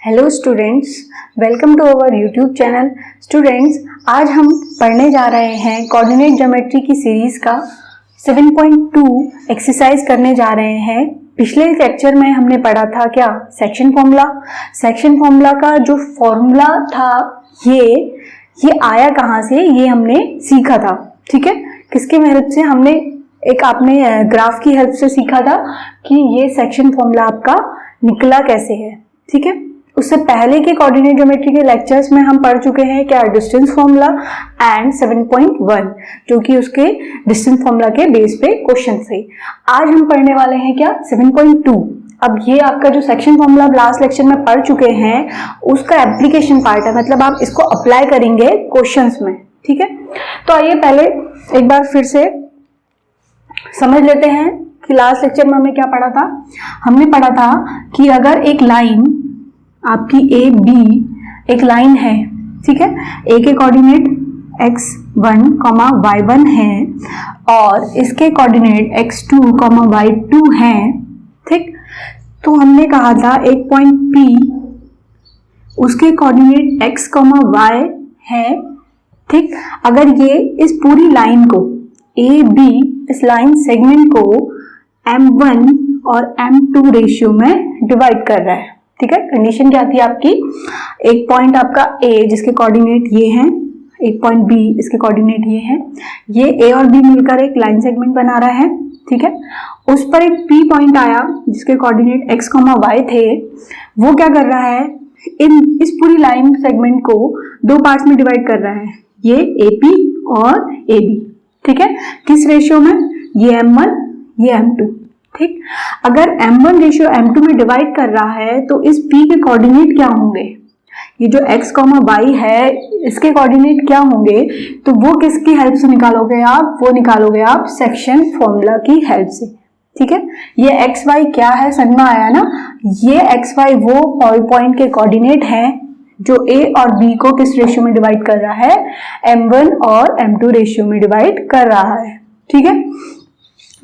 Hello students, welcome to our YouTube channel. Students, आज हम पढ़ने जा रहे हैं कोऑर्डिनेट ज्योमेट्री की सीरीज का 7.2 एक्सरसाइज करने जा रहे हैं। पिछले लेक्चर में हमने पढ़ा था क्या, सेक्शन फॉर्मूला का जो फॉर्मूला था ये आया कहाँ से, ये हमने सीखा था। ठीक है, किसके हेल्प से? हमने आपने ग्राफ की हेल्प से सीखा था कि ये सेक्शन फॉर्मूला आपका निकला कैसे है। ठीक है, उससे पहले के कोऑर्डिनेट ज्योमेट्री के लेक्चर्स में हम पढ़ चुके हैं क्या, डिस्टेंस फॉर्मूला एंड 7.1 जो कि उसके डिस्टेंस फॉर्मूला के बेस पे क्वेश्चन थे। आज हम पढ़ने वाले हैं क्या, 7.2। अब ये आपका जो सेक्शन फॉर्मूला लास्ट लेक्चर में पढ़ चुके हैं उसका एप्लीकेशन पार्ट है, मतलब आप इसको अप्लाई करेंगे क्वेश्चंस में। ठीक है, तो आइए पहले एक बार फिर से समझ लेते हैं कि लास्ट लेक्चर में हमने क्या पढ़ा था। हमने पढ़ा था कि अगर एक लाइन आपकी ए बी एक लाइन है, ठीक है, ए के कोऑर्डिनेट x1, y1 है और इसके कोऑर्डिनेट x2, y2 हैं। ठीक, तो हमने कहा था एक पॉइंट P उसके कोऑर्डिनेट x, y है। ठीक, अगर ये इस पूरी लाइन को ए बी इस लाइन सेगमेंट को m1 और m2 रेशियो में डिवाइड कर रहा है। ठीक है, कंडीशन क्या थी आपकी, एक पॉइंट आपका ए जिसके कोऑर्डिनेट ये हैं, एक पॉइंट बी इसके कोऑर्डिनेट ये हैं, ये ए और बी मिलकर एक लाइन सेगमेंट बना रहा है। ठीक है, उस पर एक पी पॉइंट आया जिसके कोऑर्डिनेट x, y थे। वो क्या कर रहा है, इस पूरी लाइन सेगमेंट को दो पार्ट्स में डिवाइड कर रहा है, ये AP और AB। ठीक है, किस रेशियो में, ये m1 ये m2। ठीक, अगर m1 रेशियो m2 में डिवाइड कर रहा है तो इस P के कोऑर्डिनेट क्या होंगे, ये जो x, y है इसके कोऑर्डिनेट क्या होंगे, तो वो किसकी हेल्प से निकालोगे आप, वो निकालोगे आप सेक्शन फॉर्मूला की हेल्प से। ठीक है, ये x, y क्या है समझ में आया ना, ये x, y वो पॉइंट के कोऑर्डिनेट हैं जो a और b को किस रेशियो में डिवाइड कर रहा है, m1 और m2 रेशियो में डिवाइड कर रहा है। ठीक है,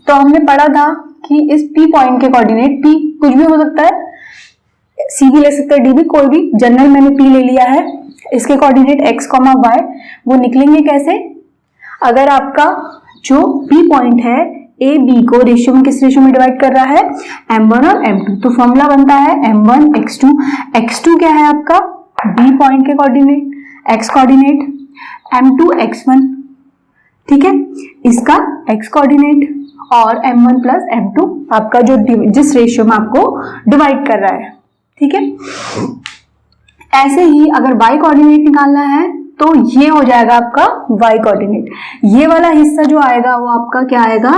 तो हमने पढ़ा था कि इस P पॉइंट के कोऑर्डिनेट, P कुछ भी हो सकता है, C भी ले सकते हैं, D भी, कोई भी, जनरल मैंने P ले लिया है। इसके कोऑर्डिनेट x, y वो निकलेंगे कैसे, अगर आपका जो P पॉइंट है A B को रेशियो में किस रेशियो में डिवाइड कर रहा है, m1 और m2, तो फॉर्मूला बनता है m1 x2। x2 क्या है आपका, B पॉइंट के coordinate, x coordinate, m2 x1। ठीक है, इसका x कोऑर्डिनेट और m1 प्लस m2 आपका जो जिस रेशियो में आपको डिवाइड कर रहा है। ठीक है, ऐसे ही अगर y कोऑर्डिनेट निकालना है तो ये हो जाएगा आपका y कोऑर्डिनेट। ये वाला हिस्सा जो आएगा वो आपका क्या आएगा,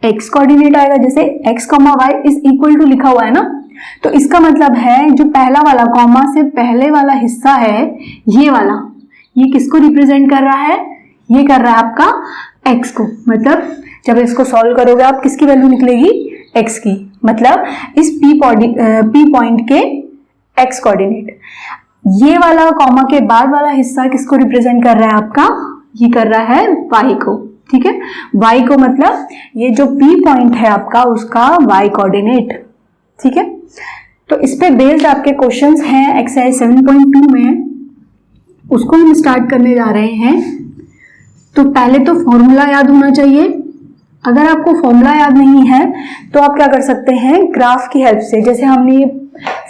x कोऑर्डिनेट आएगा। जैसे x, y is equal to लिखा हुआ है ना, तो इसका मतलब है जो पहला वाला कॉमा से पहले वाला हिस्सा है ये वाला, ये किसको रिप्रेजेंट कर रहा है, ये कर रहा है आपका x को। मतलब जब इसको सॉल्व करोगे आप किसकी वैल्यू निकलेगी, x की, मतलब इस P पॉइंट के x कोऑर्डिनेट। ये वाला कॉमा के बाद वाला हिस्सा किसको रिप्रेजेंट कर रहा है आपका, ये कर रहा है y को। ठीक है, y को मतलब ये जो P पॉइंट है आपका उसका y कोऑर्डिनेट। ठीक है, तो इस पे बेस्ड आपके क्वेश्चंस हैं एक्सरसाइज 7.2 में, उसको हम स्टार्ट करने जा रहे हैं। तो पहले तो फॉर्मूला याद होना चाहिए। अगर आपको फॉर्मूला याद नहीं है तो आप क्या कर सकते हैं, ग्राफ की हेल्प से, जैसे हमने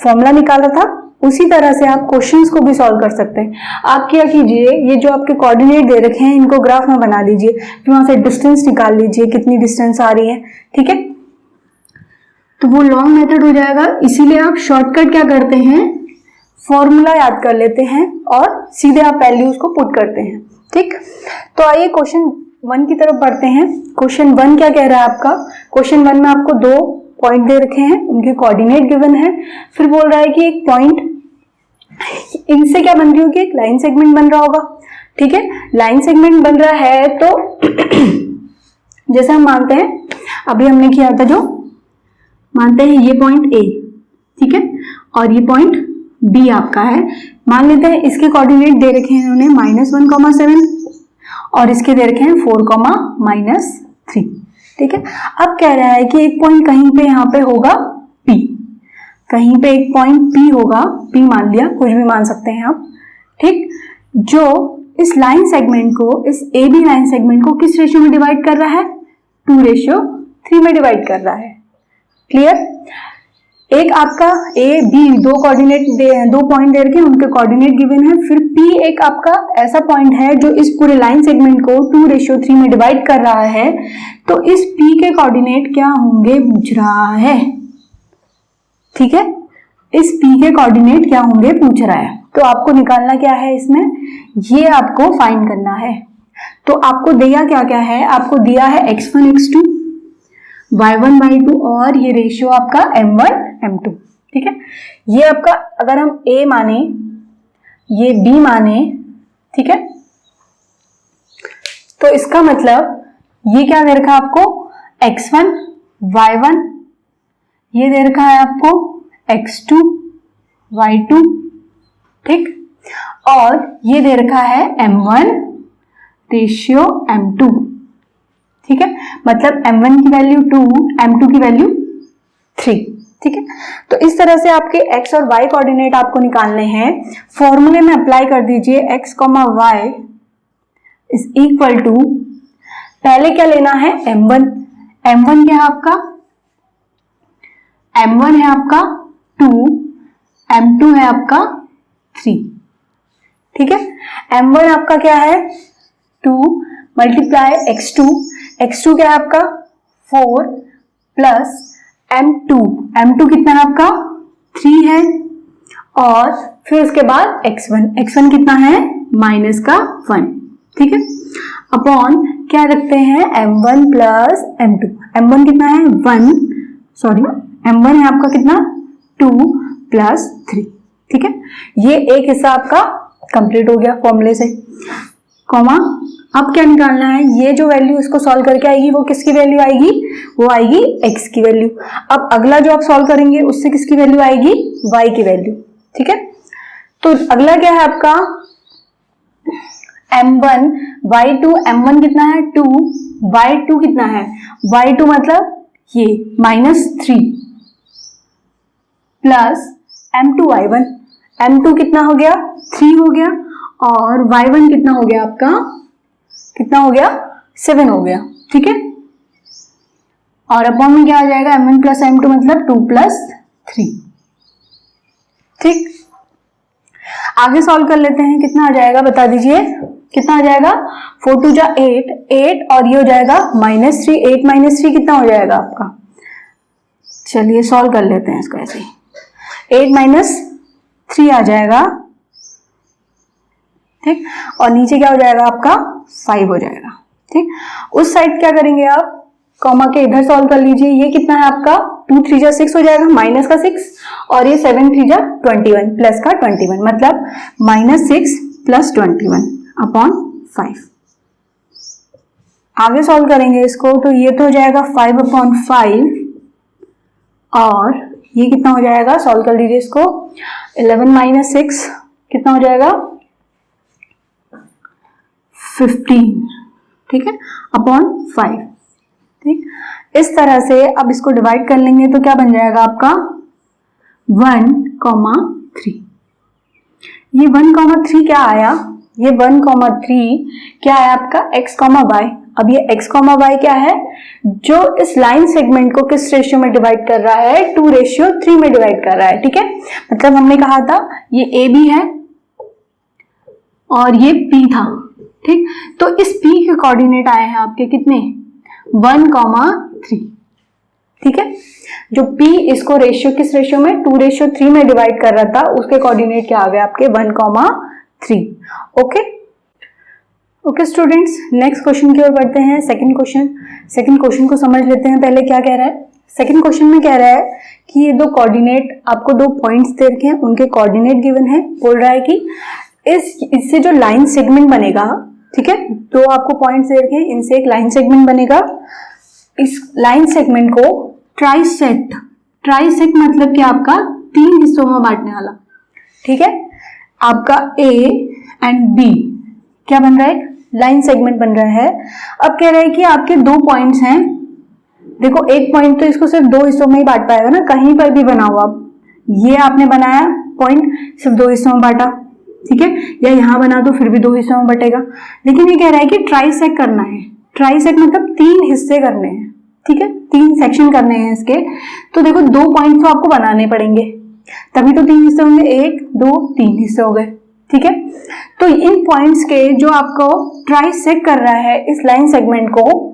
फॉर्मूला निकाला था उसी तरह से आप क्वेश्चंस को भी सॉल्व कर सकते हैं। आप क्या कीजिए, ये जो आपके कोऑर्डिनेट दे रखे हैं इनको ग्राफ में बना लीजिए, फिर वहां से डिस्टेंस निकाल लीजिए, कितनी डिस्टेंस आ रही है। ठीक है, तो वो लॉन्ग मेथड हो जाएगा, इसीलिए आप शॉर्टकट क्या करते हैं, फॉर्मूला याद कर लेते हैं और सीधे आप वैल्यूज को पुट करते हैं। ठीक, तो आइए क्वेश्चन 1 की तरफ बढ़ते हैं। क्वेश्चन 1 क्या कह रहा है आपका, क्वेश्चन 1 में आपको दो पॉइंट दे रखे हैं, उनके कोऑर्डिनेट गिवन है, फिर बोल रहा है कि एक पॉइंट, इनसे क्या बन रही होगी, एक लाइन सेगमेंट बन रहा होगा। ठीक है, लाइन सेगमेंट बन रहा है तो जैसे हम मानते हैं, अभी हमने किया था जो, मानते हैं ये पॉइंट A, ठीक है, और ये पॉइंट B आपका है। मान लेते हैं इसके कोऑर्डिनेट दे रखे हैं इन्होंने -1,7 और इसके दे रखे हैं 4,-3। ठीक है, अब कह रहा है कि एक पॉइंट कहीं पे यहाँ पे होगा P, कहीं पे एक पॉइंट P होगा, P मान लिया, कुछ भी मान सकते हैं आप, ठीक, जो इस लाइन सेगमेंट को, इस AB लाइन सेगमेंट को किस रेशियो में डिवाइड कर रहा है? 2:3 में डिवाइड कर रहा है। क्लियर? एक आपका A B दो पॉइंट दे रखे, उनके कोऑर्डिनेट गिवन है, फिर P एक आपका ऐसा पॉइंट है जो इस पूरे लाइन सेगमेंट को 2:3 में डिवाइड कर रहा है, तो इस P के कोऑर्डिनेट क्या होंगे पूछ रहा है। ठीक है, इस P के कोऑर्डिनेट क्या होंगे पूछ रहा है, तो आपको निकालना क्या है इसमें, ये आपको फाइंड करना है। तो आपको दिया क्या क्या है, आपको दिया है x1 x2 y1 y2 और ये रेशियो आपका m1 m2। ठीक है, ये आपका अगर हम A माने, ये B माने, ठीक है, तो इसका मतलब ये क्या दे रखा है आपको, x1 y1, ये दे रखा है आपको x2 y2, ठीक, और ये दे रखा है m1 रेशियो m2। ठीक है, मतलब m1 की वैल्यू 2, m2 की वैल्यू 3। ठीक है, तो इस तरह से आपके x और y कोऑर्डिनेट आपको निकालने हैं। फॉर्मूले में अप्लाई कर दीजिए, x, y is equal to, पहले क्या लेना है m1, m1 क्या है आपका, m1 है आपका 2, m2 है आपका 3। ठीक है, m1 आपका क्या है 2 मल्टीप्लाई x2, x2 क्या है आपका 4 प्लस m2 कितना है आपका 3 है, और फिर उसके बाद x1 कितना है -1। ठीक है, अपॉन क्या रखते हैं m1 प्लस m1 कितना है 1, सॉरी m1 है आपका कितना 2 प्लस 3। ठीक है, ये एक हिस्सा आपका कंप्लीट हो गया फॉर्मूले से। कॉमा, अब क्या निकालना है, ये जो वैल्यू इसको सॉल्व करके आएगी वो किसकी वैल्यू आएगी, वो आएगी x की वैल्यू। अब अगला जो आप सॉल्व करेंगे उससे किसकी वैल्यू आएगी, y की वैल्यू। ठीक है, तो अगला क्या है आपका m1 y2, m1 कितना है 2, y2 कितना है, y2 मतलब ये -3 प्लस m2 y1, m2 कितना हो गया 3 हो गया, और y1 कितना हो गया आपका, कितना हो गया 7 हो गया। ठीक है, और अपॉन में क्या आ जाएगा m1 प्लस m2 मतलब 2 प्लस 3। ठीक, आगे सॉल्व कर लेते हैं, कितना आ जाएगा बता दीजिए, कितना आ जाएगा 4 2 जा 8 और ये हो जाएगा -3, 8 -3 कितना हो जाएगा आपका, चलिए सॉल्व कर लेते हैं इसको ऐसे ही, 8 -3 आ जाएगा। ठीक, और नीचे क्या हो जाएगा आपका 5 हो जाएगा। ठीक, उस साइड क्या करेंगे आप, कॉमा के इधर सॉल्व कर लीजिए, ये कितना है आपका 2 3 जा 6 हो जाएगा, माइनस का 6, और ये 7 3 जा 21 प्लस का 21, मतलब -6 प्लस 21 अपॉन 5। आगे सॉल्व करेंगे इसको, तो ये तो हो जाएगा 5/5, और ये कितना हो जाएगा, सॉल्व कर लीजिए इसको, 11 - 6 कितना हो जाएगा 15। ठीक है, अपॉन 5। ठीक, इस तरह से अब इसको डिवाइड कर लेंगे तो क्या बन जाएगा आपका 1,3। ये 1,3 क्या आया, ये 1,3 क्या है आपका x, y। अब ये x, y क्या है, जो इस लाइन सेगमेंट को किस रेशियो में डिवाइड कर रहा है, 2:3 में डिवाइड कर रहा है। ठीक है, मतलब हमने कहा था ये AB है और ये P था। ठीक, तो इस P के कोऑर्डिनेट आए हैं आपके कितने 1,3। ठीक है, जो P इसको रेशियो किस रेशियो में 2:3 में डिवाइड कर रहा था, उसके कोऑर्डिनेट क्या आ गए आपके 1,3। ओके स्टूडेंट्स, नेक्स्ट क्वेश्चन की ओर बढ़ते हैं। सेकंड क्वेश्चन को समझ लेते हैं पहले क्या कह रहा है। सेकंड क्वेश्चन में कह रहा है कि ये दो कोऑर्डिनेट, आपको दो पॉइंट्स दे रखे हैं, उनके कोऑर्डिनेट गिवन है। बोल रहा है कि इससे जो लाइन सेगमेंट बनेगा, ठीक है, दो आपको पॉइंट्स दे रखे हैं, इनसे एक लाइन सेगमेंट बनेगा। इस लाइन सेगमेंट को ट्राइसेक्ट मतलब कि आपका 3 हिस्सों में बांटने वाला। ठीक है, आपका A एंड B क्या बन रहा है, लाइन सेगमेंट बन रहा है। अब कह रहा है कि आपके दो पॉइंट्स हैं, देखो एक पॉइंट तो इसको सिर्फ 2 हिस्सों में ही बांट पाएगा ना, कहीं पर भी बनाओ आप, ये आपने बनाया पॉइंट, सिर्फ 2 हिस्सों में बांटा, ठीक है, या यहां बना दो फिर भी 2 हिस्सों में बटेगा। लेकिन ये कह रहा है कि ट्राइसेक करना है, ट्राइसेक मतलब 3 हिस्से करने हैं, ठीक है, 3 सेक्शन करने हैं इसके। तो देखो 2 पॉइंट तो आपको बनाने पड़ेंगे, तभी तो 3 हिस्से होंगे, 1 2 3 हिस्से हो गए, ठीक है। तो इन पॉइंट्स के जो आपको ट्राइसेक कर रहा है इस लाइन सेगमेंट को,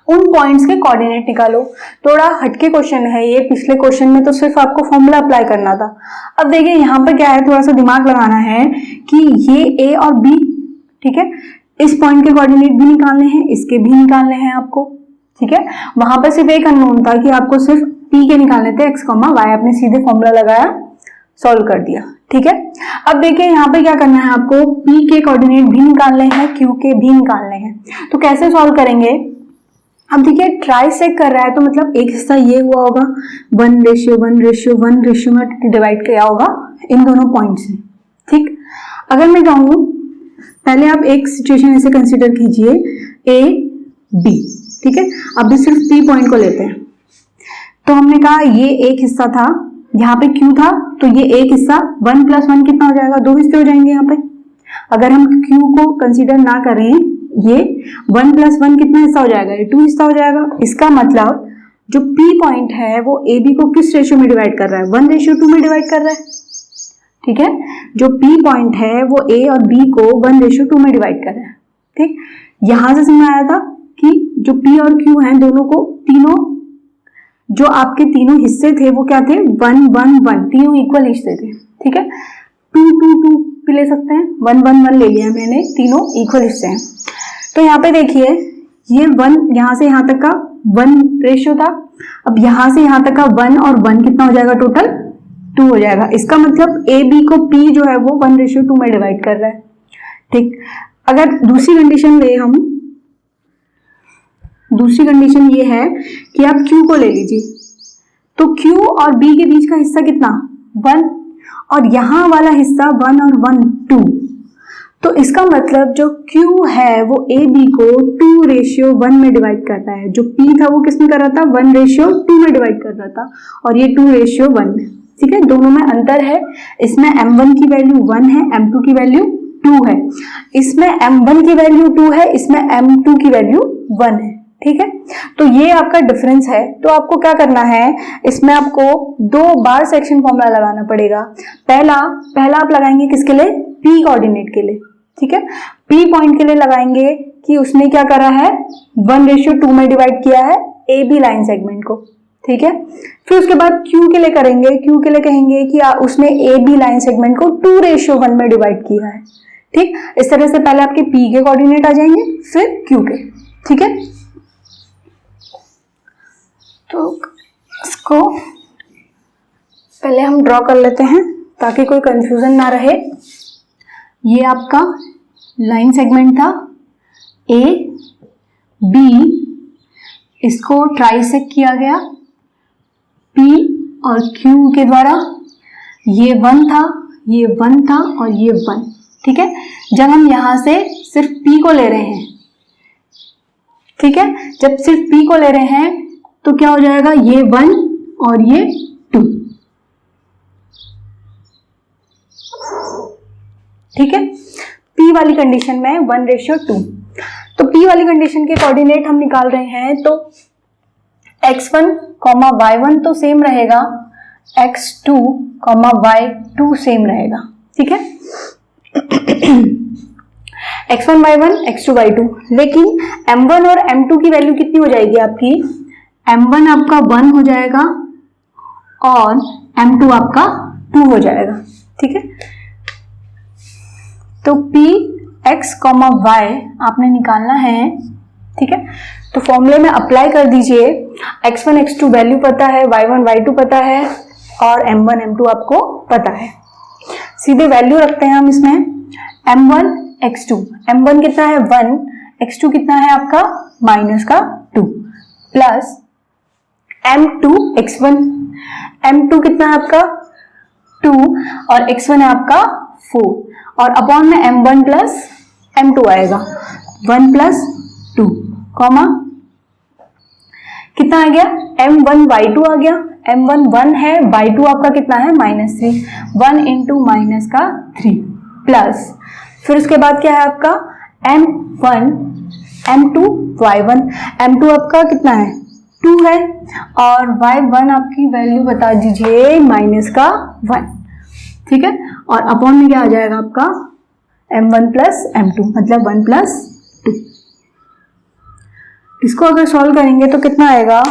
उन पॉइंट्स के कोऑर्डिनेट निकालो। थोड़ा हटके क्वेश्चन है ये, पिछले क्वेश्चन में तो सिर्फ आपको फॉर्मूला अप्लाई करना था। अब देखिए यहाँ पर क्या है, थोड़ा सा दिमाग लगाना है कि ये ए और बी, ठीक है, इस पॉइंट के कोऑर्डिनेट भी निकालने हैं, इसके भी निकालने हैं आपको, ठीक है। वहां पर सिर्फ एक अननोन था कि आपको सिर्फ पी के निकालने थे, एक्स कॉमा वाई, आपने सीधे फॉर्मूला लगाया, सॉल्व कर दिया, ठीक है। अब देखिए यहाँ पे क्या करना है, आपको पी के कोऑर्डिनेट भी निकालने हैं, क्यू के भी निकालने हैं। तो कैसे सॉल्व करेंगे, अब देखिए ट्राइसेक कर रहा है तो मतलब एक हिस्सा ये हुआ होगा 1:1:1 में डिवाइड किया होगा इन दोनों पॉइंट्स में, ठीक। अगर मैं कहूँ, पहले आप एक सिचुएशन ऐसे कंसीडर कीजिए, ए बी, ठीक है, अब भी सिर्फ पी पॉइंट को लेते हैं। तो हमने कहा ये एक हिस्सा था, यहाँ पे क्यू था, तो ये एक हिस्सा 1 + 1 कितना हो जाएगा, 2 हिस्से हो जाएंगे यहाँ पे। अगर हम क्यू को कंसीडर ना करें, ये 1 + 1 कितना हिस्सा हो जाएगा, ये 2 हिस्सा हो जाएगा। इसका मतलब जो पी पॉइंट है वो ए बी को किस रेशियो में डिवाइड कर रहा है, 1:2 में डिवाइड कर रहा है, ठीक है। जो पी पॉइंट है वो ए और बी को 1:2 में डिवाइड कर रहा है, ठीक। यहां से समझ आया था कि जो पी और क्यू हैं दोनों को, तीनों जो आपके तीनों हिस्से थे वो क्या थे, 1 1 1, तीनों इक्वल हिस्से थे, ठीक है। 2 2 2 भी ले सकते हैं, 1 1 1 ले लिया मैंने, तीनों इक्वल हिस्से हैं। तो यहाँ पे देखिए ये 1 यहां से यहां तक का 1 रेशियो था, अब यहां से यहां तक का 1 और 1 कितना हो जाएगा, टोटल 2 हो जाएगा। इसका मतलब ए बी को पी जो है वो 1:2 में डिवाइड कर रहा है, ठीक। अगर दूसरी कंडीशन ले हम, दूसरी कंडीशन ये है कि आप Q को ले लीजिए, तो Q और B के बीच का हिस्सा कितना, 1, और यहां वाला हिस्सा 1 और 1 2। तो इसका मतलब जो Q है वो AB को 2:1 में डिवाइड कर रहा है, जो P था वो किस में कर रहा था, 1:2 में डिवाइड कर रहा था, और ये 2:1 में, ठीक है। दोनों में अंतर है, इसमें M1 की वैल्यू 1 है, M2 की वैल्यू 2 है, इसमें M1 की वैल्यू 2 है, इसमें M2 की वैल्यू 1 है, ठीक है। तो ये आपका डिफरेंस है। तो आपको क्या करना है, इसमें आपको 2 बार सेक्शन फॉर्मूला लगाना पड़ेगा। पहला आप लगाएंगे किसके लिए, पी कोऑर्डिनेट के लिए, ठीक है। पी पॉइंट के लिए लगाएंगे कि उसने क्या करा है, 1:2 में डिवाइड किया है ए बी लाइन सेगमेंट को, ठीक है। फिर उसके बाद क्यू के लिए करेंगे, क्यू के लिए कहेंगे कि उसने ए बी लाइन सेगमेंट को 2:1 में डिवाइड किया है, ठीक। इस तरह से पहले आपके पी के कोऑर्डिनेट आ जाएंगे, फिर क्यू के, ठीक है। तो इसको पहले हम ड्रॉ कर लेते हैं ताकि कोई कंफ्यूजन ना रहे। ये आपका लाइन सेगमेंट था ए बी, इसको ट्राइसेक किया गया पी और क्यू के द्वारा। ये 1 था, ये 1 था और ये 1, ठीक है। जब हम यहां से सिर्फ पी को ले रहे हैं, ठीक है, जब सिर्फ पी को ले रहे हैं तो क्या हो जाएगा, ये 1 और ये 2, ठीक है। P वाली कंडीशन में 1:2। तो P वाली कंडीशन के कोऑर्डिनेट हम निकाल रहे हैं, तो x1, y1 तो सेम रहेगा, x2, y2 सेम रहेगा, ठीक है। x1 y1 x2 y2, लेकिन m1 और m2 की वैल्यू कितनी हो जाएगी आपकी, m1 आपका 1 हो जाएगा और m2 आपका 2 हो जाएगा, ठीक है। तो p x, y आपने निकालना है, ठीक है। तो फॉर्मूले में अप्लाई कर दीजिए, x1 x2 वैल्यू पता है, y1 y2 पता है और m1 m2 आपको पता है। सीधे वैल्यू रखते हैं हम इसमें, m1 x2, m1 कितना है 1, x2 कितना है आपका -2 प्लस m2 x1, m2 कितना है आपका 2 और x1 है आपका 4, और अपॉन में m1 प्लस m2 आएगा, 1 + 2 कॉमा कितना आ गया, m1 y2 आ गया, m1 1 है, y2 आपका कितना है -3, 1 इंटू माइनस का 3 प्लस, फिर उसके बाद क्या है आपका m1 m2 y1, m2 आपका कितना है 2 है और y1 आपकी वैल्यू बता दीजिए माइनस का 1, ठीक है। और अपॉन में क्या आ जाएगा आपका m1 प्लस m2 मतलब 1 प्लस 2। इसको अगर सॉल्व करेंगे तो कितना आएगा,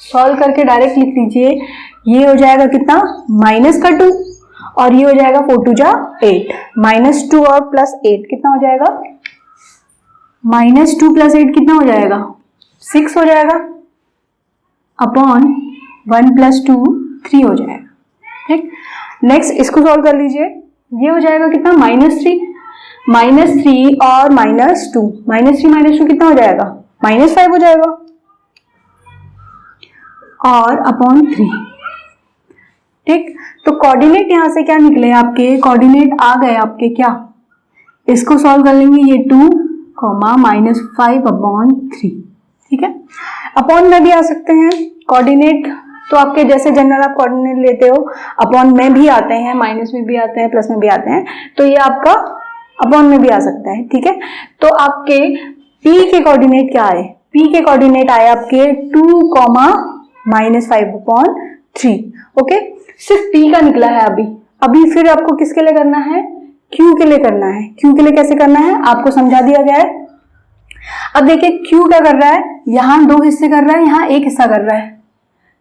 सॉल्व करके डायरेक्ट लिख लीजिए, ये हो जाएगा कितना माइनस का 2 और ये हो जाएगा 4 2 जा 8, -2 और +8 कितना हो जाएगा, -2 + 8 कितना हो जाएगा 6 हो जाएगा, अपॉन 1 + 2 3 हो जाएगा, ठीक। नेक्स्ट इसको सॉल्व कर लीजिए, ये हो जाएगा कितना -3 और -2, -3 - 2 कितना हो जाएगा -5 हो जाएगा और अपॉन 3, ठीक। तो कोऑर्डिनेट यहां से क्या निकले आपके, कोऑर्डिनेट आ गए आपके क्या, इसको सॉल्व कर लेंगे, ये 2, -5/3, ठीक है। अपॉन में भी आ सकते हैं कोऑर्डिनेट, तो आपके जैसे जनरल आप कोऑर्डिनेट लेते हो अपॉन में भी आते हैं, माइनस में भी आते हैं, प्लस में भी आते हैं, तो ये आपका अपॉन में भी आ सकता है, ठीक है। तो आपके P के कोऑर्डिनेट क्या आए, P के कोऑर्डिनेट आए आपके 2, -5/3, ओके। सिर्फ P का निकला है अभी फिर आपको किसके लिए करना है, Q के लिए करना है। Q के लिए कैसे करना है आपको समझा दिया गया है। अब देखिए Q क्या कर रहा है, यहां 2 हिस्से कर रहा है, यहां 1 हिस्सा कर रहा है,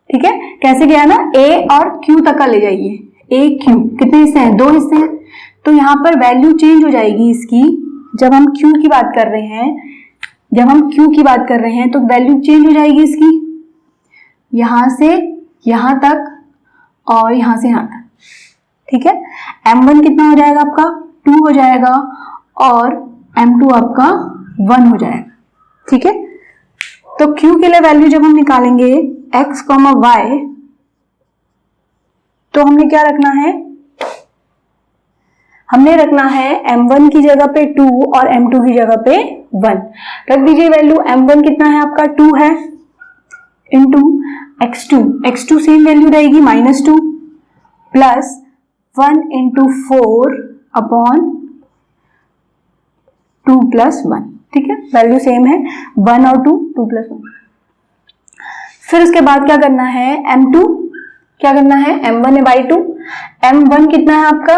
ठीक है। कैसे किया ना, A और Q तक का ले जाइए, A Q कितने हिस्से हैं, 2 हिस्से हैं, तो यहां पर वैल्यू चेंज हो जाएगी इसकी, जब हम Q की बात कर रहे हैं, तो वैल्यू चेंज हो जाएगी इसकी, यहां से यहां तक और यहां से यहां तक, ठीक है। m1 कितना हो जाएगा आपका 2 हो जाएगा और m2 आपका 1 हो जाएगा, ठीक है। तो Q के लिए वैल्यू जब हम निकालेंगे x, y, तो हमने क्या रखना है, हमने रखना है m1 की जगह पे 2 और m2 की जगह पे 1 रख दीजिए। वैल्यू m1 कितना है आपका 2 है, इंटू x2 सेम वैल्यू रहेगी -2 प्लस 1 इंटू 4 अपॉन 2 + 1, ठीक है, वैल्यू सेम है 1 और 2 + 1। फिर उसके बाद क्या करना है, m2 क्या करना है, m1 है y2, m1 कितना है आपका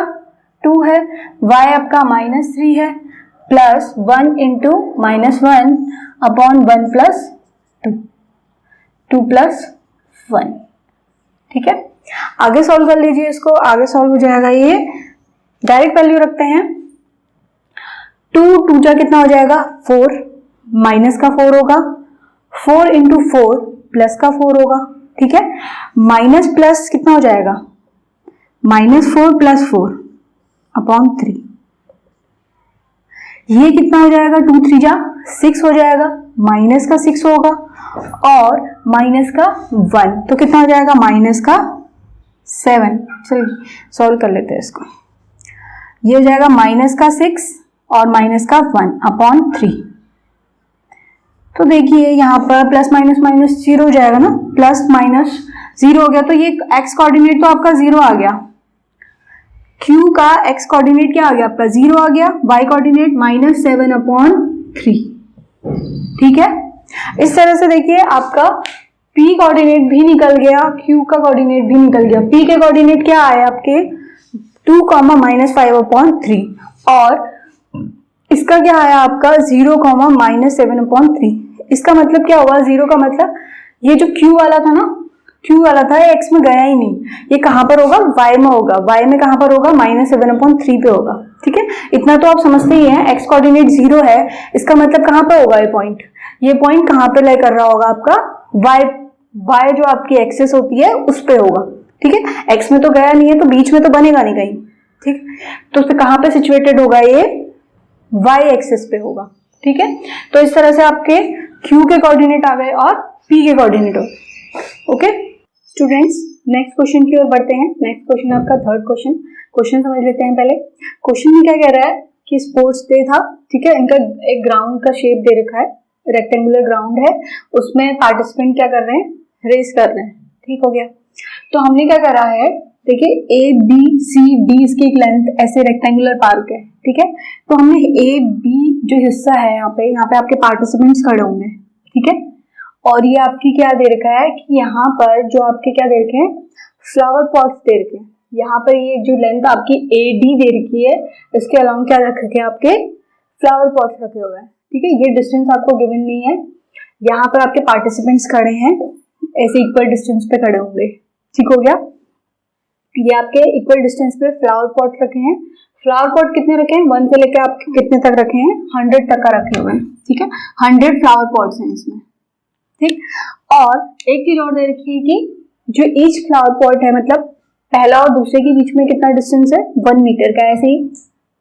2 है, y आपका -3 है, प्लस 1 इंटू -1 अपॉन 1 + 2 + 1, ठीक है। आगे सॉल्व कर लीजिए इसको, आगे सॉल्व हो जाएगा, ये डायरेक्ट वैल्यू रखते हैं, 2 जा कितना हो जाएगा 4, माइनस का 4 होगा, 4 इंटू 4 प्लस का 4 होगा, ठीक है। माइनस प्लस कितना हो जाएगा, -4 + 4 अपॉन 3, ये कितना हो जाएगा 2 3 जा 6 हो जाएगा, माइनस का 6 होगा और माइनस का 1 तो कितना हो जाएगा -7। चलिए सॉल्व कर लेते हैं इसको, ये हो जाएगा -6 और -1 अपॉन 3। तो देखिए यहाँ पर प्लस माइनस जीरो हो जाएगा ना, प्लस माइनस जीरो हो गया, तो ये x कोऑर्डिनेट तो आपका 0 आ गया, q का x कोऑर्डिनेट क्या आ गया आपका 0 आ गया, y कोऑर्डिनेट -7/3, ठीक है। इस तरह से देखिए आपका p कोऑर्डिनेट भी निकल गया, q का कोऑर्डिनेट भी निकल गया। p के कोऑर्डिनेट क्या आए आपके 2, -5/3 और इसका क्या आया आपका 0, -7/3। इसका मतलब क्या होगा, 0 का मतलब ये जो q वाला था ना, q वाला था ये x में गया ही नहीं, ये कहां पर होगा y में होगा, y में कहां पर होगा -7/3 पे होगा, ठीक है। इतना तो आप समझते ही हैं, x कोऑर्डिनेट 0 है, इसका मतलब कहां पे होगा ये पॉइंट कहां पे लाई कर रहा होगा आपका y जो आपकी एक्सिस होती है उस पे होगा, ठीक है। x में तो गया नहीं है तो बीच में तो बनेगा नहीं कहीं, ठीक, तो कहां पे सिचुएटेड होगा, ये y एक्सिस पे होगा, ठीक है। तो इस तरह से आपके q के कोऑर्डिनेट आ गए और p के कोऑर्डिनेट हो गए, ओके स्टूडेंट्स। नेक्स्ट क्वेश्चन की ओर बढ़ते हैं। नेक्स्ट क्वेश्चन आपका थर्ड क्वेश्चन समझ लेते हैं पहले। क्वेश्चन में क्या कह रहा है कि स्पोर्ट्स डे था, ठीक है, इनका एक ग्राउंड का शेप दे रखा है, रेक्टेंगुलर ग्राउंड है, उसमें पार्टिसिपेंट क्या कर रहे हैं, रेस कर रहे हैं, ठीक हो गया। तो हमने क्या करा है, देखिए ए बी सी डी इसकी एक लेंथ ऐसे रेक्टेंगुलर पार्क है, ठीक है। तो हमने ए बी जो हिस्सा है यहाँ पे आपके पार्टिसिपेंट्स खड़े होंगे, ठीक है। और ये आपकी क्या दे रखा है कि यहाँ पर जो आपके क्या दे रखे हैं, फ्लावर पॉट्स दे रखे हैं। यहाँ पर ये जो लेंथ आपकी ए डी दे रखी है, इसके अलावा क्या रख रखे हैं आपके फ्लावर पॉट्स रखे हुए हैं, ठीक है। ये डिस्टेंस आपको गिवन नहीं है। यहाँ पर आपके पार्टिसिपेंट्स खड़े हैं, ऐसे इक्वल डिस्टेंस पे खड़े होंगे, ठीक हो गया। ये आपके इक्वल डिस्टेंस पे फ्लावर पॉट रखे हैं। फ्लावर पॉट कितने रखे हैं, 1 से लेकर आपके कितने तक रखे हैं, 100 तक का रखे हुए हैं, ठीक है। 100 फ्लावर पॉट्स हैं इसमें, ठीक। और एक चीज और दे रखी है कि जो ईच फ्लावर पॉट है, मतलब पहला और दूसरे के बीच में कितना डिस्टेंस है, 1 मीटर का। ऐसे ही